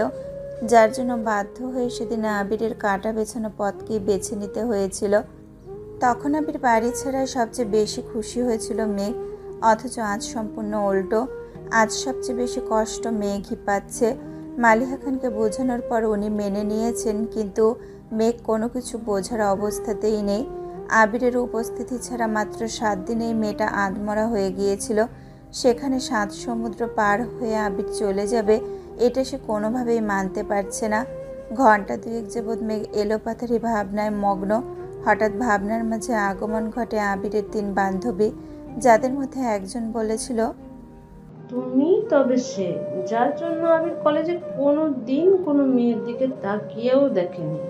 যার জন্য বাধ্য হয়ে সেদিন আবিরের কাটা বেছানো পথকেই বেছে নিতে হয়েছিল। তখন আবির বাড়ি ছাড়ায় সবচেয়ে বেশি খুশি হয়েছিল মেঘ, অথচ আজ সম্পূর্ণ উল্টো। আজ সবচেয়ে বেশি কষ্ট মেঘই পাচ্ছে। মালিহা খানকে বোঝানোর পর উনি মেনে নিয়েছেন, কিন্তু মেঘ কোনো কিছু বোঝার অবস্থাতেই নেই। আবিরের উপস্থিতি ছাড়া মাত্র 7 দিনেই মেয়েটা আধমরা হয়ে গিয়েছিল। সেখানে 7 সমুদ্র পার হয়ে আবির চলে যাবে, এটা সে কোনোভাবেই মানতে পারছে না। ঘন্টা 2 যাবৎ মেঘ এলোপাথারি ভাবনায় মগ্ন। হঠাৎ ভাবনার মাঝে আগমন ঘটে আবিরের 3 বান্ধবী, যাদের মধ্যে একজন বলেছিল, তুমি তবে সে যার জন্য আবির কলেজে কোনো দিন কোনো মেয়ের দিকে তাকিয়েও দেখেনি।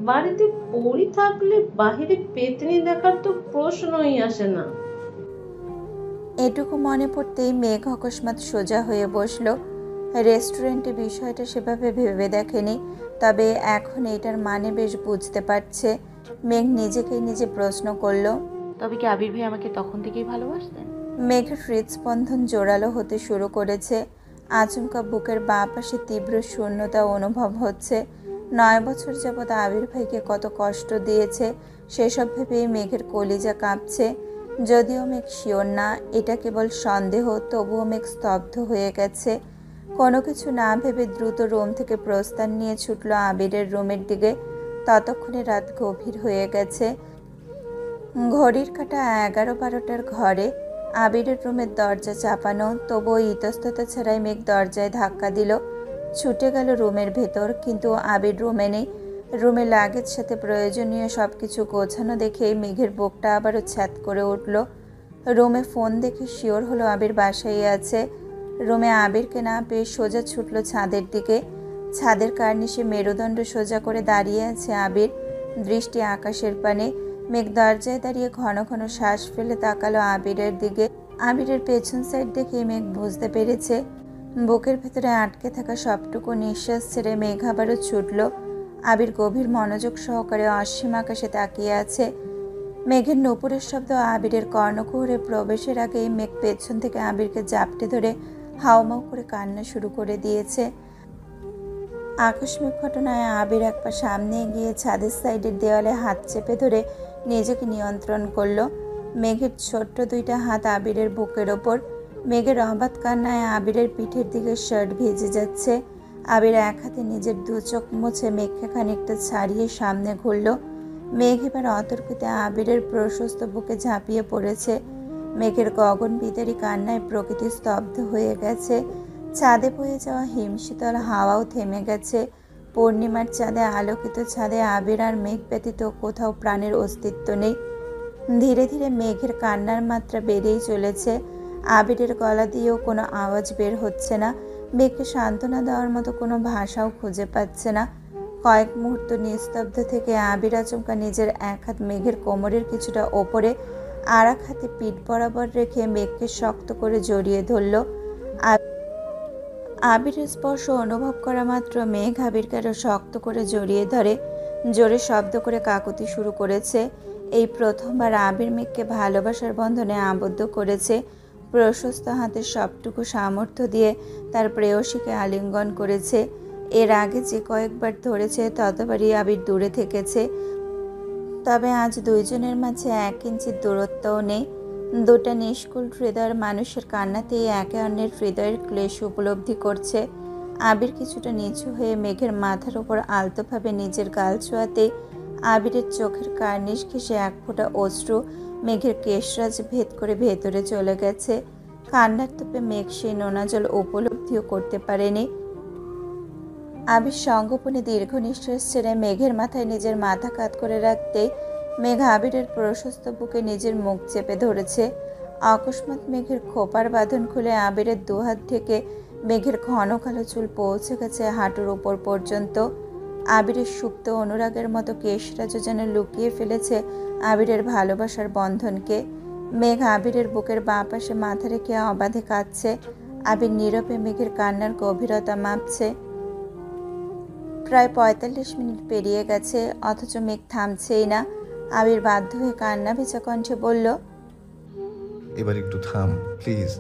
বাড়িতে পড়ি থাকলে বাহিরে পেতনি দেখার তো প্রশ্নই আসে না। এটুকু মনে পড়তেই মেঘ অকস্মাৎ সোজা হয়ে বসল। রেস্টুরেন্টে বিষয়টা সেভাবে ভেবে দেখেনি, তবে এখন এটার মানে বেশ বুঝতে পারছে। মেঘ নিজেকেই নিজে প্রশ্ন করল, তবে কি আবির ভাই আমাকে তখন থেকেই ভালোবাসতেন? মেঘের হৃদস্পন্দন জোরালো হতে শুরু করেছে। আচমকা বুকের বাঁ পাশে তীব্র শূন্যতা অনুভব হচ্ছে। 9 বছর যাবৎ আবির ভাইকে কত কষ্ট দিয়েছে সেসব ভেবেই মেঘের কলিজা কাঁপছে। যদিও মেঘ শিওর না, এটা কেবল সন্দেহ, তবুও মেঘ স্তব্ধ হয়ে গেছে। কোনো কিছু না ভেবে দ্রুত রুম থেকে প্রস্থান নিয়ে ছুটল আবিরের রুমের দিকে। ততক্ষণে রাত গভীর হয়ে গেছে। ঘড়ির কাঁটা 11-12টার ঘরে। আবিরের রুমের দরজা চাপানো, তবুও ইতস্ততা ছাড়াই মেঘ দরজায় ধাক্কা দিল। ছুটে গেল রুমের ভেতর, কিন্তু আবির রুমে নেই। রুমে লাগেজ সাথে প্রয়োজনীয় সব কিছু গোছানো দেখে মেঘের বুকটা আবারও ছ্যাদ করে উঠল। রুমে ফোন দেখে শিওর হলো আবির বাসায় আছে। রুমে আবিরকে না পেয়ে সোজা ছুটল ছাদের দিকে। ছাদের কার্নিশে মেরুদণ্ড সোজা করে দাঁড়িয়ে আছে আবির, দৃষ্টি আকাশের পানে। মেঘ দরজায় দাঁড়িয়ে ঘন ঘন শ্বাস ফেলে তাকালো আবিরের দিকে। আবিরের পেছন সাইড দেখে মেঘ বুঝতে পেরেছে বুকের ভেতরে আটকে থাকা সবটুকু নিঃশ্বাস ছেড়ে মেঘ আবারও ছুটল। আবির গভীর মনোযোগ সহকারে অসীম আকাশে তাকিয়ে আছে। মেঘের নূপুরের শব্দ আবিরের কর্ণকুহরে প্রবেশের আগেই মেঘ পেছন থেকে আবিরকে জাপটে ধরে হাউমাউ করে কান্না শুরু করে দিয়েছে। আকস্মিক ঘটনায় আবির এক পা সামনে গিয়ে ছাদের সাইডের দেওয়ালে হাত চেপে ধরে নিজেকে নিয়ন্ত্রণ করলো। মেঘের ছোট্ট 2টা হাত আবিরের বুকের ওপর। মেঘের অবাধ কান্নায় আবিরের পিঠের দিকে শার্ট ভিজে যাচ্ছে। আবির এক হাতে নিজের দু চোখ মুছে মেঘকে খানিকটা ছাড়িয়ে সামনে ঘুরল। মেঘ এবার অতর্কিতে আবিরের প্রশস্ত বুকে ঝাঁপিয়ে পড়েছে। মেঘের গগন বিদারী কান্নায় প্রকৃতি স্তব্ধ হয়ে গেছে। ছাদে বয়ে যাওয়া হিমশীতল হাওয়াও থেমে গেছে। পূর্ণিমার চাঁদে আলোকিত ছাদে আবির আর মেঘ ব্যতীত কোথাও প্রাণের অস্তিত্ব নেই। ধীরে ধীরে মেঘের কান্নার মাত্রা বেড়েই চলেছে। আবিরের গলা দিয়েও কোনো আওয়াজ বের হচ্ছে না। মেঘকে সান্ত্বনা দেওয়ার মতো কোনো ভাষাও খুঁজে পাচ্ছে না। কয়েক মুহূর্ত নিস্তব্ধ থেকে আবির আচমকা নিজের এক হাত মেঘের কোমরের কিছুটা ওপরে আর এক হাতে পিঠ বরাবর রেখে মেঘকে শক্ত করে জড়িয়ে ধরল। আবিরের স্পর্শ অনুভব করা মাত্র মেঘ আবিরকে আরো শক্ত করে জড়িয়ে ধরে। জোরে শব্দ করে কাকুতি শুরু করেছে। এই প্রথমবার আবির মেঘকে ভালোবাসার বন্ধনে আবদ্ধ করেছে। প্রশস্ত হাতের সবটুকু সামর্থ্য দিয়ে তার প্রেয়সীকে আলিঙ্গন করেছে। এর আগে যে কয়েকবার ধরেছে ততবারই আবির দূরে থেকেছে। তবে আজ দুইজনের মাঝে 1 ইঞ্চির দূরত্বও নেই। দুটা নিষ্কুল হৃদয়ের মানুষের কান্নাতেই একে অন্যের হৃদয়ের ক্লেশ উপলব্ধি করছে। আবির কিছুটা নিচু হয়ে মেঘের মাথার উপর আলতোভাবে নিজের গাল ছোঁয়াতে আবিরের চোখের কার্নিশ ঘেঁষে এক ফোঁটা অশ্রু মেঘের কেশরাজ ভেদ করে ভেতরে চলে গেছে। কান্নার তোপে মেঘ সেই নোনা জল উপলব্ধিও করতে পারেনি। আবির সঙ্গোপনে দীর্ঘ নিঃশ্বাস ছেড়ে মেঘের মাথায় নিজের মাথা কাত করে রাখতেই মেঘ আবিরের প্রশস্ত বুকে নিজের মুখ চেপে ধরেছে। অকস্মাৎ মেঘের খোপার বাঁধন খুলে আবিরের দুহাত থেকে মেঘের ঘন কালো চুল পৌঁছে গেছে হাঁটুর উপর পর্যন্ত। আবিরের সুপ্ত অনুরাগের মতো কেশরাজ যেন লুকিয়ে ফেলেছে আবিরের ভালোবাসার বন্ধনকে। মেঘ আবিরের বুকের বাঁ পাশে মাথা রেখে অবাধে কাঁদছে। আবির নীরবে মেঘের কান্নার গভীরতা মাপছে। প্রায় 45 মিনিট পেরিয়ে গেছে, অথচ মেঘ থামছেই না। আবির বাধ্য হয়ে কান্না ভেজা কণ্ঠে বলল, এবার একটু থাম প্লিজ।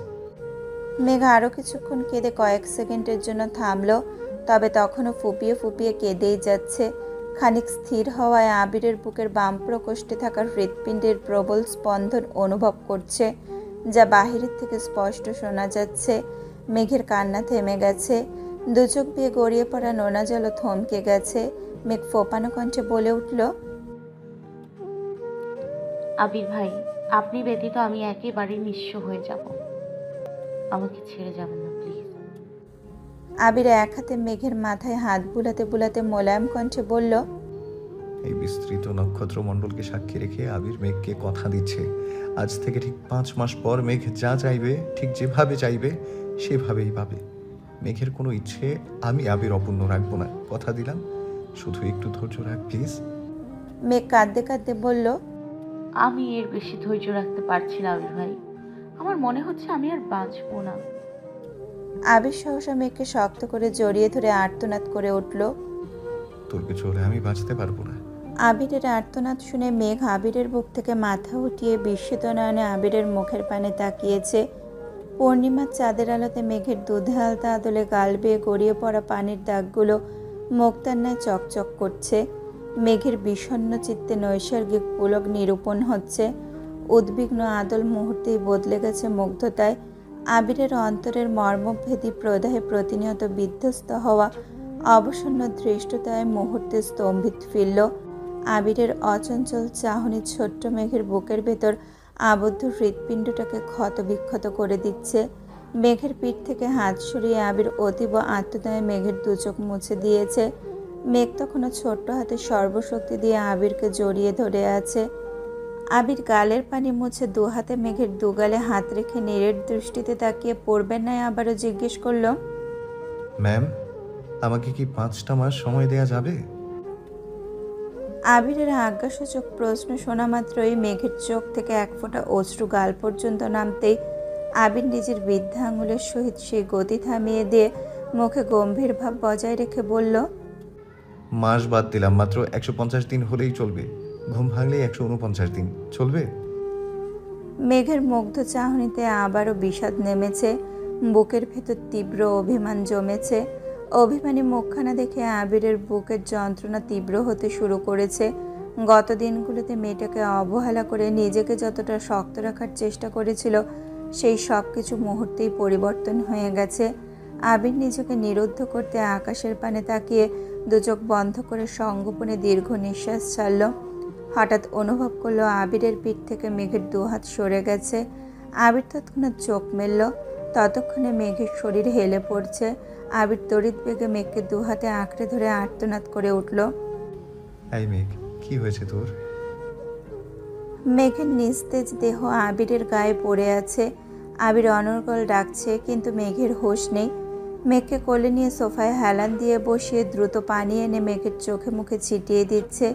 মেঘ আরও কিছুক্ষণ কেঁদে কয়েক সেকেন্ডের জন্য থামলো, তবে তখনও ফুপিয়ে ফুপিয়ে কেঁদেই যাচ্ছে। খানিক স্থির হওয়ায় আবিরের বুকের বাম প্রকোষ্ঠে থাকা হৃৎপিণ্ডের প্রবল স্পন্দন অনুভব করছে, যা বাহিরের থেকে স্পষ্ট শোনা যাচ্ছে। মেঘের কান্না থেমে গেছে। দু চোখ দিয়ে গড়িয়ে পড়া নোনা জলও থমকে গেছে। মেঘ ফোপানো কণ্ঠে বলে উঠল, আবির ভাই, আপনি ব্যতীত আমি একেবারে নিঃস্ব হয়ে যাব। আমাকে ছেড়ে যাবেন না প্লিজ। আবির এক হাতে মেঘের মাথায় হাত বুলাতে বুলাতে মোলায়েম কণ্ঠে বলল, এই বিস্তৃত নক্ষত্র মণ্ডলকে সাক্ষী রেখে আবির মেঘকে কথা দিচ্ছে, আজ থেকে ঠিক 5 মাস পর মেঘ যা চাইবে, ঠিক যেভাবে চাইবে সেভাবেই পাবে। মেঘের কোনো ইচ্ছে আমি আবির অপূর্ণ রাখবো না, কথা দিলাম। শুধু একটু ধৈর্য রাখ প্লিজ। মেঘ কাঁদতে কাঁদতে বলল, আমি এর বেশি ধৈর্য রাখতে পারছি না আবির ভাই। আমার মনে হচ্ছে আমি আর বাঁচবো না। আবির সহসা মেঘকে শক্ত করে জড়িয়ে ধরে আর্তনাদ করে উঠল। তোর কিছু হলে আমি বাঁচতে পারবো না। আবিরের আর্তনাদ শুনে মেঘ আবিরের বুক থেকে মাথা উঠিয়ে বিস্মিত নয়নে আবিরের মুখের পানে তাকিয়েছে। পূর্ণিমার চাঁদের আলোতে মেঘের দুধে আলতা আদলে গাল বেয়ে গড়িয়ে পড়া পানির দাগগুলো মুক্তার ন্যায় চকচক করছে। মেঘের বিষণ্ণ চিত্তে নৈসর্গিক পুলক নিরূপণ হচ্ছে। উদ্বিগ্ন আদল মুহূর্তেই বদলে গেছে মুগ্ধতায়। আবিরের অন্তরের মর্মভেদী প্রদাহে প্রতিনিয়ত বিধ্বস্ত হওয়া অবসন্ন ধৃষ্টতায় মুহূর্তে স্তম্ভিত ফিরল। আবিরের অচঞ্চল চাহনি ছোট্ট মেঘের বুকের ভেতর আবদ্ধ হৃৎপিণ্ডটাকে ক্ষতবিক্ষত করে দিচ্ছে। মেঘের পিঠ থেকে হাত সরিয়ে আবির অতীব আত্মদায়ে মেঘের দু চোখ মুছে দিয়েছে। মেঘ তখনও ছোট্ট হাতে সর্বশক্তি দিয়ে আবিরকে জড়িয়ে ধরে আছে। আবির গালের পানি মুছে দু হাতে মেঘের দুগালে হাত রেখে নীরের দৃষ্টিতে তাকিয়ে পড়বেন না আবারও জিজ্ঞেস করল, ম্যাম, আমাকে কি 5টা মাস সময় দেয়া যাবে? আবিরের আজ্ঞাসূচক প্রশ্ন শোনা মাত্রই মেঘের চোখ থেকে এক ফোঁটা অশ্রু গাল পর্যন্ত নামতেই আবির নিজের বৃদ্ধা আঙুলের সহিত সেই গতি থামিয়ে দিয়ে মুখে গম্ভীর ভাব বজায় রেখে বলল, মাস বাদ দিলাম, মাত্র 150 দিন হলেই চলবে। ঘুম ভাঙলেই 149 দিন চলবে। মেঘের মুগ্ধ চাহনিতে আবারও বিষাদ নেমেছে। বুকের ভেতর তীব্র অভিমান জমেছে। অভিমানী মুখখানা দেখে আবিরের বুকের যন্ত্রণা তীব্র হতে শুরু করেছে। গত দিনগুলোতে মেয়েটাকে অবহেলা করে নিজেকে যতটা শক্ত রাখার চেষ্টা করেছিল, সেই সব কিছু মুহূর্তেই পরিবর্তন হয়ে গেছে। আবির নিজেকে নিরুদ্ধ করতে আকাশের পানে তাকিয়ে দুচোখ বন্ধ করে সঙ্গোপনে দীর্ঘ নিঃশ্বাস ছাড়ল। হঠাৎ অনুভব করলো আবিরের পিঠ থেকে মেঘের দুহাত সরে গেছে। আবির তৎক্ষণাৎ চোখ মেলল। ততক্ষণে মেঘের শরীর হেলে পড়ছে। আবির তড়িৎ বেগে মেঘকে দুহাতে আঁকড়ে ধরে আর্তনাদ করে উঠল। এই মেঘ, কি হয়েছে তোর? মেঘের নিস্তেজ দেহ আবিরের গায়ে পড়ে আছে। আবির অনর্গল ডাকছে, কিন্তু মেঘের হোশ নেই। মেঘকে কোলে নিয়ে সোফায় হেলান দিয়ে বসিয়ে দ্রুত পানি এনে মেঘের চোখে মুখে ছিটিয়ে দিচ্ছে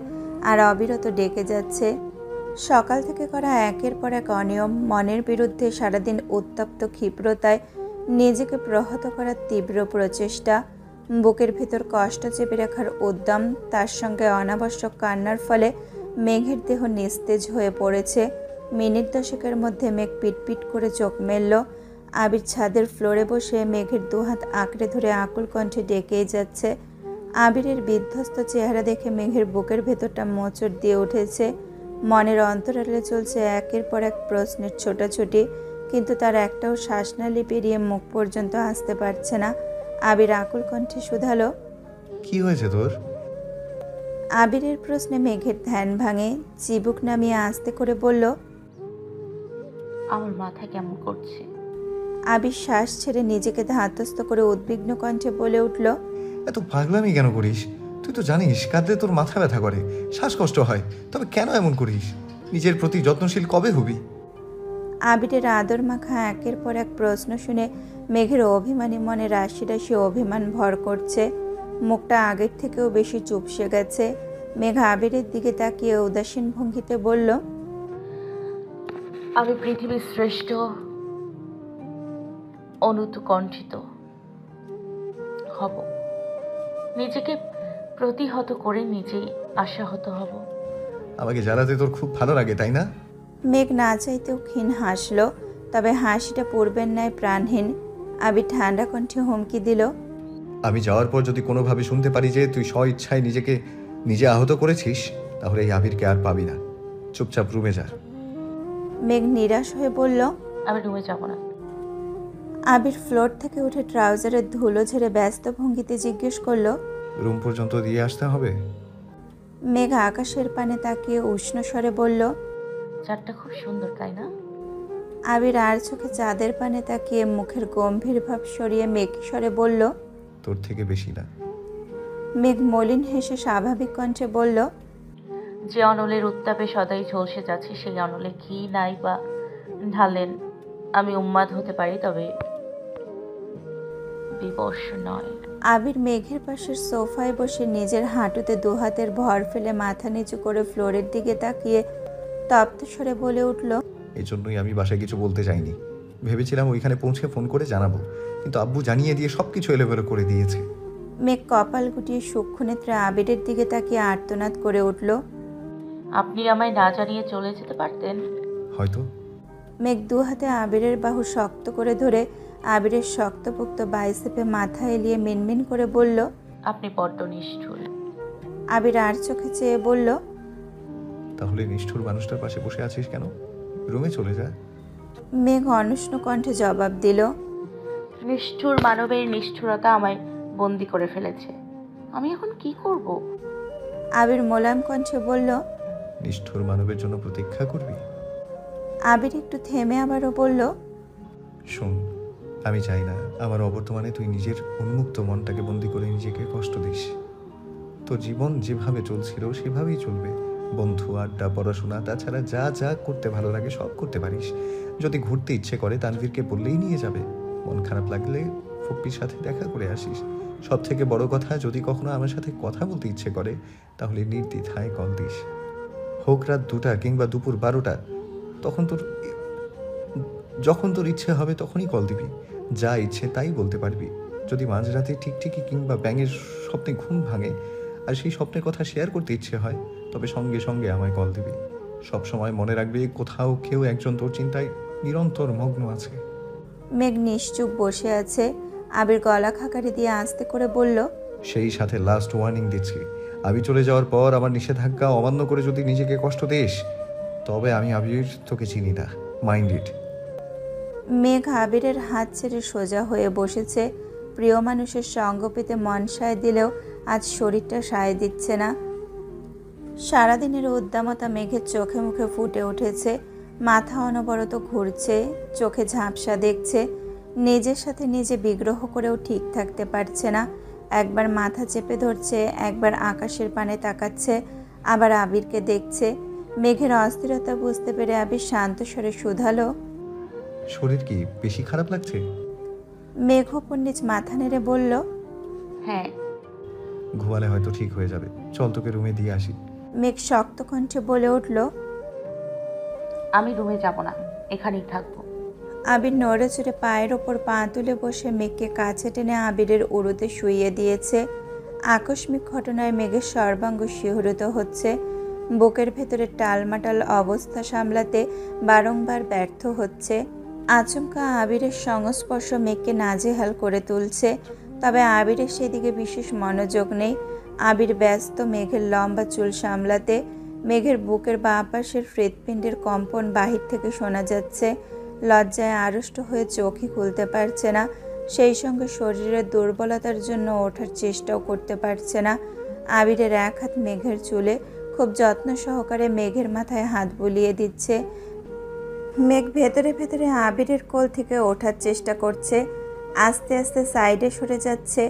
আর অবিরত ডেকে যাচ্ছে। সকাল থেকে করা একের পর এক অনিয়ম, মনের বিরুদ্ধে সারাদিন উত্তপ্ত ক্ষিপ্রতায় নিজেকে প্রহত করার তীব্র প্রচেষ্টা, বুকের ভেতর কষ্ট চেপে রাখার উদ্যম, তার সঙ্গে অনাবশ্যক কান্নার ফলে মেঘের দেহ নিস্তেজ হয়ে পড়েছে। মিনিট দশেকের মধ্যে মেঘ পিটপিট করে চোখ মেলল। আবির ছাদের ফ্লোরে বসে মেঘের দুহাত আঁকড়ে ধরে আকুল কণ্ঠে ডেকেই যাচ্ছে। আবিরের বিধ্বস্ত চেহারা দেখে মেঘের বুকের ভেতরটা মোচড় দিয়ে উঠেছে। মনের অন্তরালে চলছে একের পর এক প্রশ্নের ছোটাছুটি, কিন্তু তার একটাও শ্বাসনালী পেরিয়ে মুখ পর্যন্ত আসতে পারছে না। আবির আকুল কণ্ঠে শুধালো, কি হয়েছে তোর? আবিরের প্রশ্নে মেঘের ধ্যান ভাঙে। চিবুক নামিয়ে আস্তে করে বলল, আমার মাথা কেমন করছে। আবির শ্বাস ছেড়ে নিজেকে ধাতস্থ করে উদ্বিগ্ন কণ্ঠে বলে উঠল, এত পাগলামি কেন করিস? তুই তো জানিস কাঁদলে তোর মাথা ব্যথা করে, শ্বাসকষ্ট হয়, তবে কেন এমন করিস? নিজের প্রতি যত্নশীল কবে হবি? আবিরের আদর মাখা একের পর এক প্রশ্ন শুনে মেঘের অভিমানী মনে রাশি রাশি অভিমান ভর করছে। মুখটা আগের থেকেও বেশি চুপসে গেছে। মেঘ আবিরের দিকে তাকিয়ে উদাসীন ভঙ্গিতে বলল, আমি পৃথিবীর শ্রেষ্ঠ অনুৎকণ্ঠিত হব, নিজেকে প্রতিহত করে নিজেই আশাহত হব। আমাকে জ্বালাতে তোর খুব ভালো লাগে, তাই না? মেঘ না চাইতেও ক্ষীণ হাসল, তবে হাসিটা পূর্বের ন্যায় প্রাণহীন। আবির ঠান্ডা কণ্ঠে হুমকি দিল, আমি যাওয়ার পর যদি কোনোভাবে শুনতে পারি যে তুই স্ব ইচ্ছায় নিজেকে নিজে আহত করেছিস, তাহলে এই আবিরকে আর পাবি না। চুপচাপ রুমে যা। মেঘ নিরাশ হয়ে বলল, আমি রুমে যাব না। আবির ফ্লোর থেকে উঠে ট্রাউজারের ধুলো ঝেড়ে ব্যস্ত ভঙ্গিতে জিজ্ঞেস করলো, রুম পর্যন্ত দিয়ে আসতে হবে? মেঘ আকাশের পানে তাকিয়ে উষ্ণ স্বরে বলল, চাঁদটা খুব সুন্দর, তাই না? আবির আর চোখে চাঁদের পানে তাকিয়ে মুখের গম্ভীর ভাব সরিয়ে মেঘ স্বরে বলল, তোর থেকে বেশি না। মেঘ মলিন হেসে স্বাভাবিক কণ্ঠে বলল, যে অনলের উত্তাপে সদাই ঝলসে যাচ্ছে, সেই অনলে ঘি নাই বা ঢালেন আমি উন্মাদ হতে পারি, তবে বিবশ নয়। আবির মেঘের পাশের সোফায় বসে নিজের হাঁটুতে দুহাতের ভর ফেলে মাথা নিচু করে ফ্লোরের দিকে তাকিয়ে তপ্ত স্বরে বলে উঠল, এই জন্যই আমি বাসায় কিছু বলতে চাইনি। ভেবেছিলাম ওইখানে পৌঁছে ফোন করে জানাবো, কিন্তু আব্বু জানিয়ে দিয়ে সবকিছু এলোমেলো করে দিয়েছে। মেঘ কপাল গুটিয়ে সূক্ষ্ম নেত্রে আবিরের দিকে তাকিয়ে আর্তনাদ করে উঠল, আপনি আমায় না জানিয়ে চলে যেতে পারতেন। হয়তো। মেঘ দুহাতে আবিরের বাহু শক্ত করে ধরে আবিরের শক্তপোক্ত বাইসেপে মাথা এলিয়ে মিনমিন করে বলল, আপনি বড্ড নিষ্ঠুর। আবির আর চোখে চেয়ে বলল, তাহলে নিষ্ঠুর মানুষটার পাশে বসে আছিস কেন? রুমে চলে যা। মেঘ অনুষ্ণ কণ্ঠে জবাব দিল, নিষ্ঠুর মানবের নিষ্ঠুরতা আমায় বন্দি করে ফেলেছে, আমি এখন কি করব? আবির মোলায়েম কণ্ঠে বলল, নিষ্ঠুর মানবের জন্য প্রতীক্ষা করবি? আবির একটু থেমে আবারও বলল, শোন, আমি চাই না আমার অবর্তমানে তুই নিজের উন্মুক্ত মনটাকে বন্দি করে নিজেকে কষ্ট দিস। তোর জীবন যেভাবে চলছিল সেভাবেই চলবে। বন্ধু, আড্ডা, পড়াশোনা, তাছাড়া যা যা করতে ভালো লাগে সব করতে পারিস। যদি ঘুরতে ইচ্ছে করে তানভীরকে বললেই নিয়ে যাবে। মন খারাপ লাগলে ফুপ্পির সাথে দেখা করে আসিস। সব থেকে বড় কথা, যদি কখনো আমার সাথে কথা বলতে ইচ্ছে করে তাহলে নির্দ্বিধায় কল দিস। হোক রাত 2টা কিংবা দুপুর 12টা, যখন তোর ইচ্ছে হবে তখনই কল দিবি। যা ইচ্ছে তাই বলতে পারবি। যদি মাঝরাতে টিকটিকি কিংবা ব্যাঙের স্বপ্নে ঘুম ভাঙে আর সেই স্বপ্নের কথা শেয়ার করতে ইচ্ছে হয়, তবে সঙ্গে সঙ্গে আমায় কল দিবি। সবসময় মনে রাখবি, কোথাও কেউ একজন তোর চিন্তায় নিরন্তর মগ্ন আছে। মেঘ নিশ্চুপ বসে আছে। আবির গলা খাকারি দিয়ে আস্তে করে বলল, সেই সাথে লাস্ট ওয়ার্নিং দিচ্ছি, আমি চলে যাওয়ার পর আমার নিষেধাজ্ঞা অমান্য করে যদি নিজেকে কষ্ট দিস, তবে আমি আবির তোকে চিনি না। Mind it. মেঘ আবিরের হাত ছেড়ে সোজা হয়ে বসেছে। প্রিয় মানুষের সঙ্গ পেতে মন সায় দিলেও আজ শরীরটা সায় দিচ্ছে না। সারাদিনের উদ্দামতা মেঘের চোখে মুখে ফুটে উঠেছে। মাথা অনবরত ঘুরছে, চোখে ঝাপসা দেখছে। নিজের সাথে নিজে বিগ্রহ করেও ঠিক থাকতে পারছে না। একবার মাথা চেপে ধরছে, একবার আকাশের পানে তাকাচ্ছে, আবার আবিরকে দেখছে। মেঘের অস্থিরতা বুঝতে পেরে আবির শান্ত স্বরে শুধালো, শরীর কি বেশি খারাপ লাগছে? মেঘ উপর নিচ মাথা নেড়ে বলল, হ্যাঁ। ঘুমালে হয়তো ঠিক হয়ে যাবে, চল তোকে রুমে দিয়ে আসি। মেঘ শক্ত কণ্ঠে বলে উঠল, আমি রুমে যাব না, এখানেই থাকবো। আবির নড়ে চড়ে পায়ের ওপর পা তুলে বসে মেঘকে কাছে টেনে আবিরের উড়োতে শুইয়ে দিয়েছে। আকস্মিক ঘটনায় মেঘের সর্বাঙ্গ শিহরিত হচ্ছে। বুকের ভেতরে টালমাটাল অবস্থা সামলাতে বারংবার ব্যর্থ হচ্ছে। আচমকা আবিরের সংস্পর্শ মেঘকে নাজেহাল করে তুলছে। তবে আবিরের সেদিকে বিশেষ মনোযোগ নেই। আবির ব্যস্ত মেঘের লম্বা চুল সামলাতে। মেঘের বুকের বাঁ পাশের হৃৎপিণ্ডের কম্পন বাহির থেকে শোনা যাচ্ছে। লজ্জায় আড়ষ্ট হয়ে চোখই খুলতে পারছে না। সেই সঙ্গে শরীরের দুর্বলতার জন্য ওঠার চেষ্টাও করতে পারছে না। আবিরের এক হাত মেঘের চুলে, খুব যত্ন সহকারে মেঘের মাথায় হাত বুলিয়ে দিচ্ছে। মেঘ ভেতরে ভেতরে আবিরের কোল থেকে ওঠার চেষ্টা করছে। আস্তে আস্তে সাইডে সরে যাচ্ছে।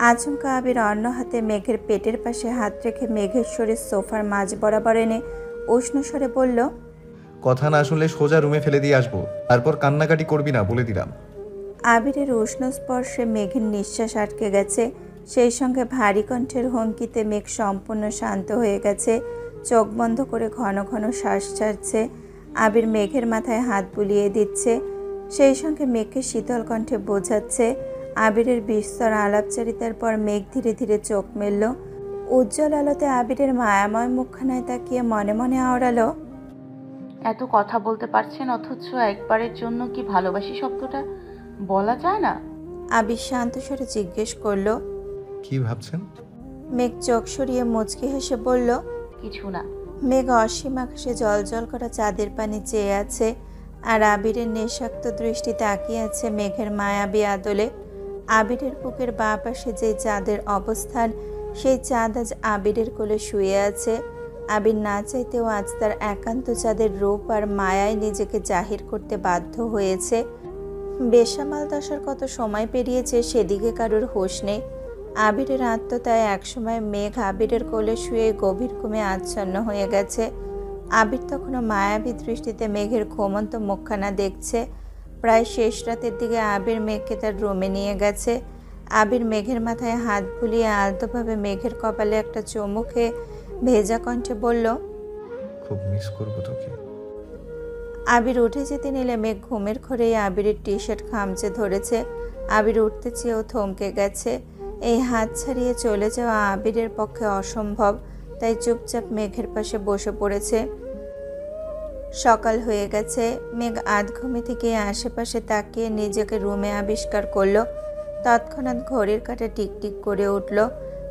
আচমকা আবির অন্য হাতে মেঘের পেটের পাশে হাত রেখে মেঘের শরীর সোফার মাঝ বরাবর এনে উষ্ণ স্বরে বলল, কথা না শুনলে সোজা রুমে ফেলে দিয়ে আসবো, তারপর কান্নাকাটি করবি না বলে দিলাম। আবিরের উষ্ণ স্পর্শে মেঘের নিঃশ্বাস আটকে গেছে। সেই সঙ্গে ভারী কণ্ঠের হুমকিতে মেঘ সম্পূর্ণ শান্ত হয়ে গেছে। চোখ বন্ধ করে ঘন ঘন শ্বাস ছাড়ছে। আবির মেঘের মাথায় হাত বুলিয়ে দিচ্ছে। সেই সঙ্গে মেঘকে শীতল কণ্ঠে বোঝাচ্ছে। আবিরের বিস্তর আলাপচারিতার পর মেঘ ধীরে ধীরে চোখ মেলল। উজ্জ্বল আলোতে আবিরের মায়াময় মুখখানায় তাকিয়ে মনে মনে আওড়ালো, এত কথা বলতে পারছেন অথচ একবারের জন্য কি ভালোবাসি শব্দটা বলা যায় না? আবির শান্ত স্বরে জিজ্ঞেস করলো, কি ভাবছেন? মেঘ চোখ সরিয়ে মুচকি হেসে বলল, কিছু না। মেঘ অসীম আকাশে জলজল করা চাঁদের পানি চেয়ে আছে। আর আবিরের নেশাক্ত দৃষ্টি তাকিয়ে আছে মেঘের মায়াবী আদলে। আবিরের বুকের বাঁ পাশে যে চাঁদের অবস্থান, সেই চাঁদ আজ আবিরের কোলে শুয়ে আছে। আবির না চাইতেও আজ তার একান্ত চাঁদের রূপ আর মায়ায় নিজেকে জাহির করতে বাধ্য হয়েছে। বেসামাল দশার কত সময় পেরিয়েছে সেদিকে কারোর হোশ নেই। আবিরের আত্মতায় একসময় মেঘ আবিরের কোলে শুয়ে গভীর ঘুমে আচ্ছন্ন হয়ে গেছে। আবির তখনও মায়াবী দৃষ্টিতে মেঘের ঘুমন্ত মুখখানা দেখছে। প্রায় শেষ রাতের দিকে আবির মেঘকে তার রুমে নিয়ে গেছে। আবির মেঘের মাথায় হাত বুলিয়ে আলতোভাবে মেঘের কপালে একটা চুমু খেয়ে ভেজা কণ্ঠে বলল, খুব মিস করবো তোকে। আবির উঠে যেতে নিলে মেঘ ঘুমের ঘোরেই আবিরের টি শার্ট খামচে ধরেছে। আবির উঠতে চেয়েও থমকে গেছে। এই হাত ছাড়িয়ে চলে যাওয়া আবিরের পক্ষে অসম্ভব, তাই চুপচাপ মেঘের পাশে বসে পড়েছে। সকাল হয়ে গেছে। মেঘ আধ ঘুমে থেকে আশেপাশে তাকিয়ে নিজেকে রুমে আবিষ্কার করলো। তৎক্ষণাৎ ঘড়ির কাঁটা টিকটিক করে উঠল।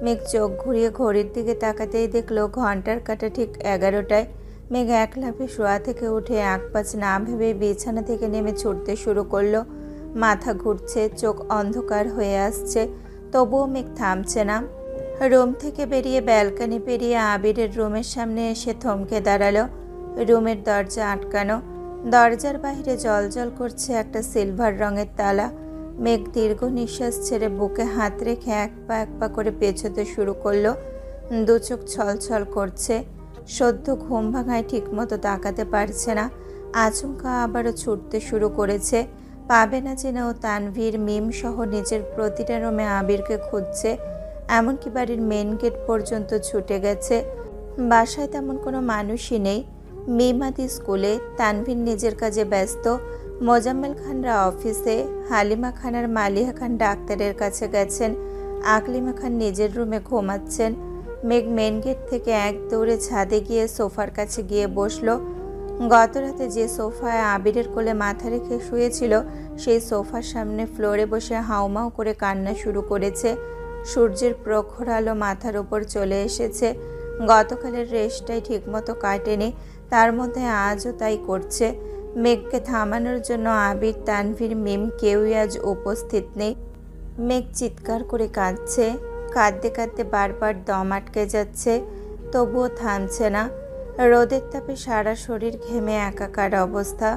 মেঘ চোখ ঘুরিয়ে ঘড়ির দিকে তাকাতেই দেখলো ঘন্টার কাঁটা ঠিক 11টায়। মেঘ এক লাফে শোয়া থেকে উঠে এক পাঁচ না ভেবে বিছানা থেকে নেমে ছুটতে শুরু করলো। মাথা ঘুরছে, চোখ অন্ধকার হয়ে আসছে, তবুও মেঘ থামছে না। রুম থেকে বেরিয়ে ব্যালকনি পেরিয়ে আবিরের রুমের সামনে এসে থমকে দাঁড়ালো। রুমের দরজা আটকানো। দরজার বাইরে জলজল করছে একটা সিলভার রঙের তালা। মেঘ দীর্ঘ নিঃশ্বাস ছেড়ে বুকে হাত রেখে এক পা করে পেছোতে শুরু করলো। দু চোখ ছলছল করছে। সদ্য ঘুম ভাঙায় ঠিকমতো তাকাতে পারছে না। আচমকা আবারও ছুটতে শুরু করেছে। পাবে না জেনেও তানভীর, মিম সহ নিজের প্রতিটা রুমে আবিরকে খুঁজছে। এমনকি বাড়ির মেন গেট পর্যন্ত ছুটে গেছে। বাসায় তেমন কোনো মানুষই নেই। মিমাদি স্কুলে, তানভীর নিজের কাজে ব্যস্ত, মোজাম্মেল খানরা অফিসে, হালিমা খান আর মালিহা খান ডাক্তারের কাছে গেছেন, আকলিমা খান নিজের রুমে ঘুমাচ্ছেন। মেঘ মেন গেট থেকে এক দৌড়ে ছাদে গিয়ে সোফার কাছে গিয়ে বসলো। গত রাতে যে সোফায় আবিরের কোলে মাথা রেখে শুয়েছিল, সেই সোফার সামনে ফ্লোরে বসে হাউমাউ করে কান্না শুরু করেছে। সূর্যের প্রখর আলো মাথার উপর চলে এসেছে। গতকালের রেস্টটাই ঠিকমতো কাটেনি, তার মধ্যে আজও তাই করছে। মেঘকে থামানোর জন্য আবির, তানভীর, মিম কেউই আজ উপস্থিত নেই। মেঘ চিৎকার করে কাঁদছে, কাঁদতে কাঁদতে বারবার দম আটকে যাচ্ছে, তবুও থামছে না। রোদের তাপে সারা শরীর ঘেমে একাকার অবস্থা,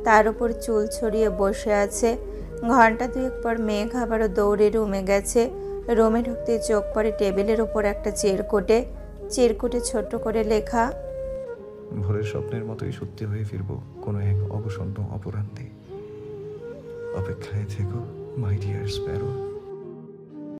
তার উপর চুল ছড়িয়ে বসে আছে। ঘন্টা দুয়েক পর মেঘ আবারও দৌড়ে রুমে গেছে। রুমে ঢুকতে চোখ পড়ে টেবিলের ওপর একটা চিরকুটে ছোট করে লেখা, ভোরের স্বপ্নের মতোই সত্যি হয়ে ফিরবো কোনো এক অবসন্ন অপরাহ্নে। অপেক্ষায় থেকো মাই ডিয়ার স্প্যারো।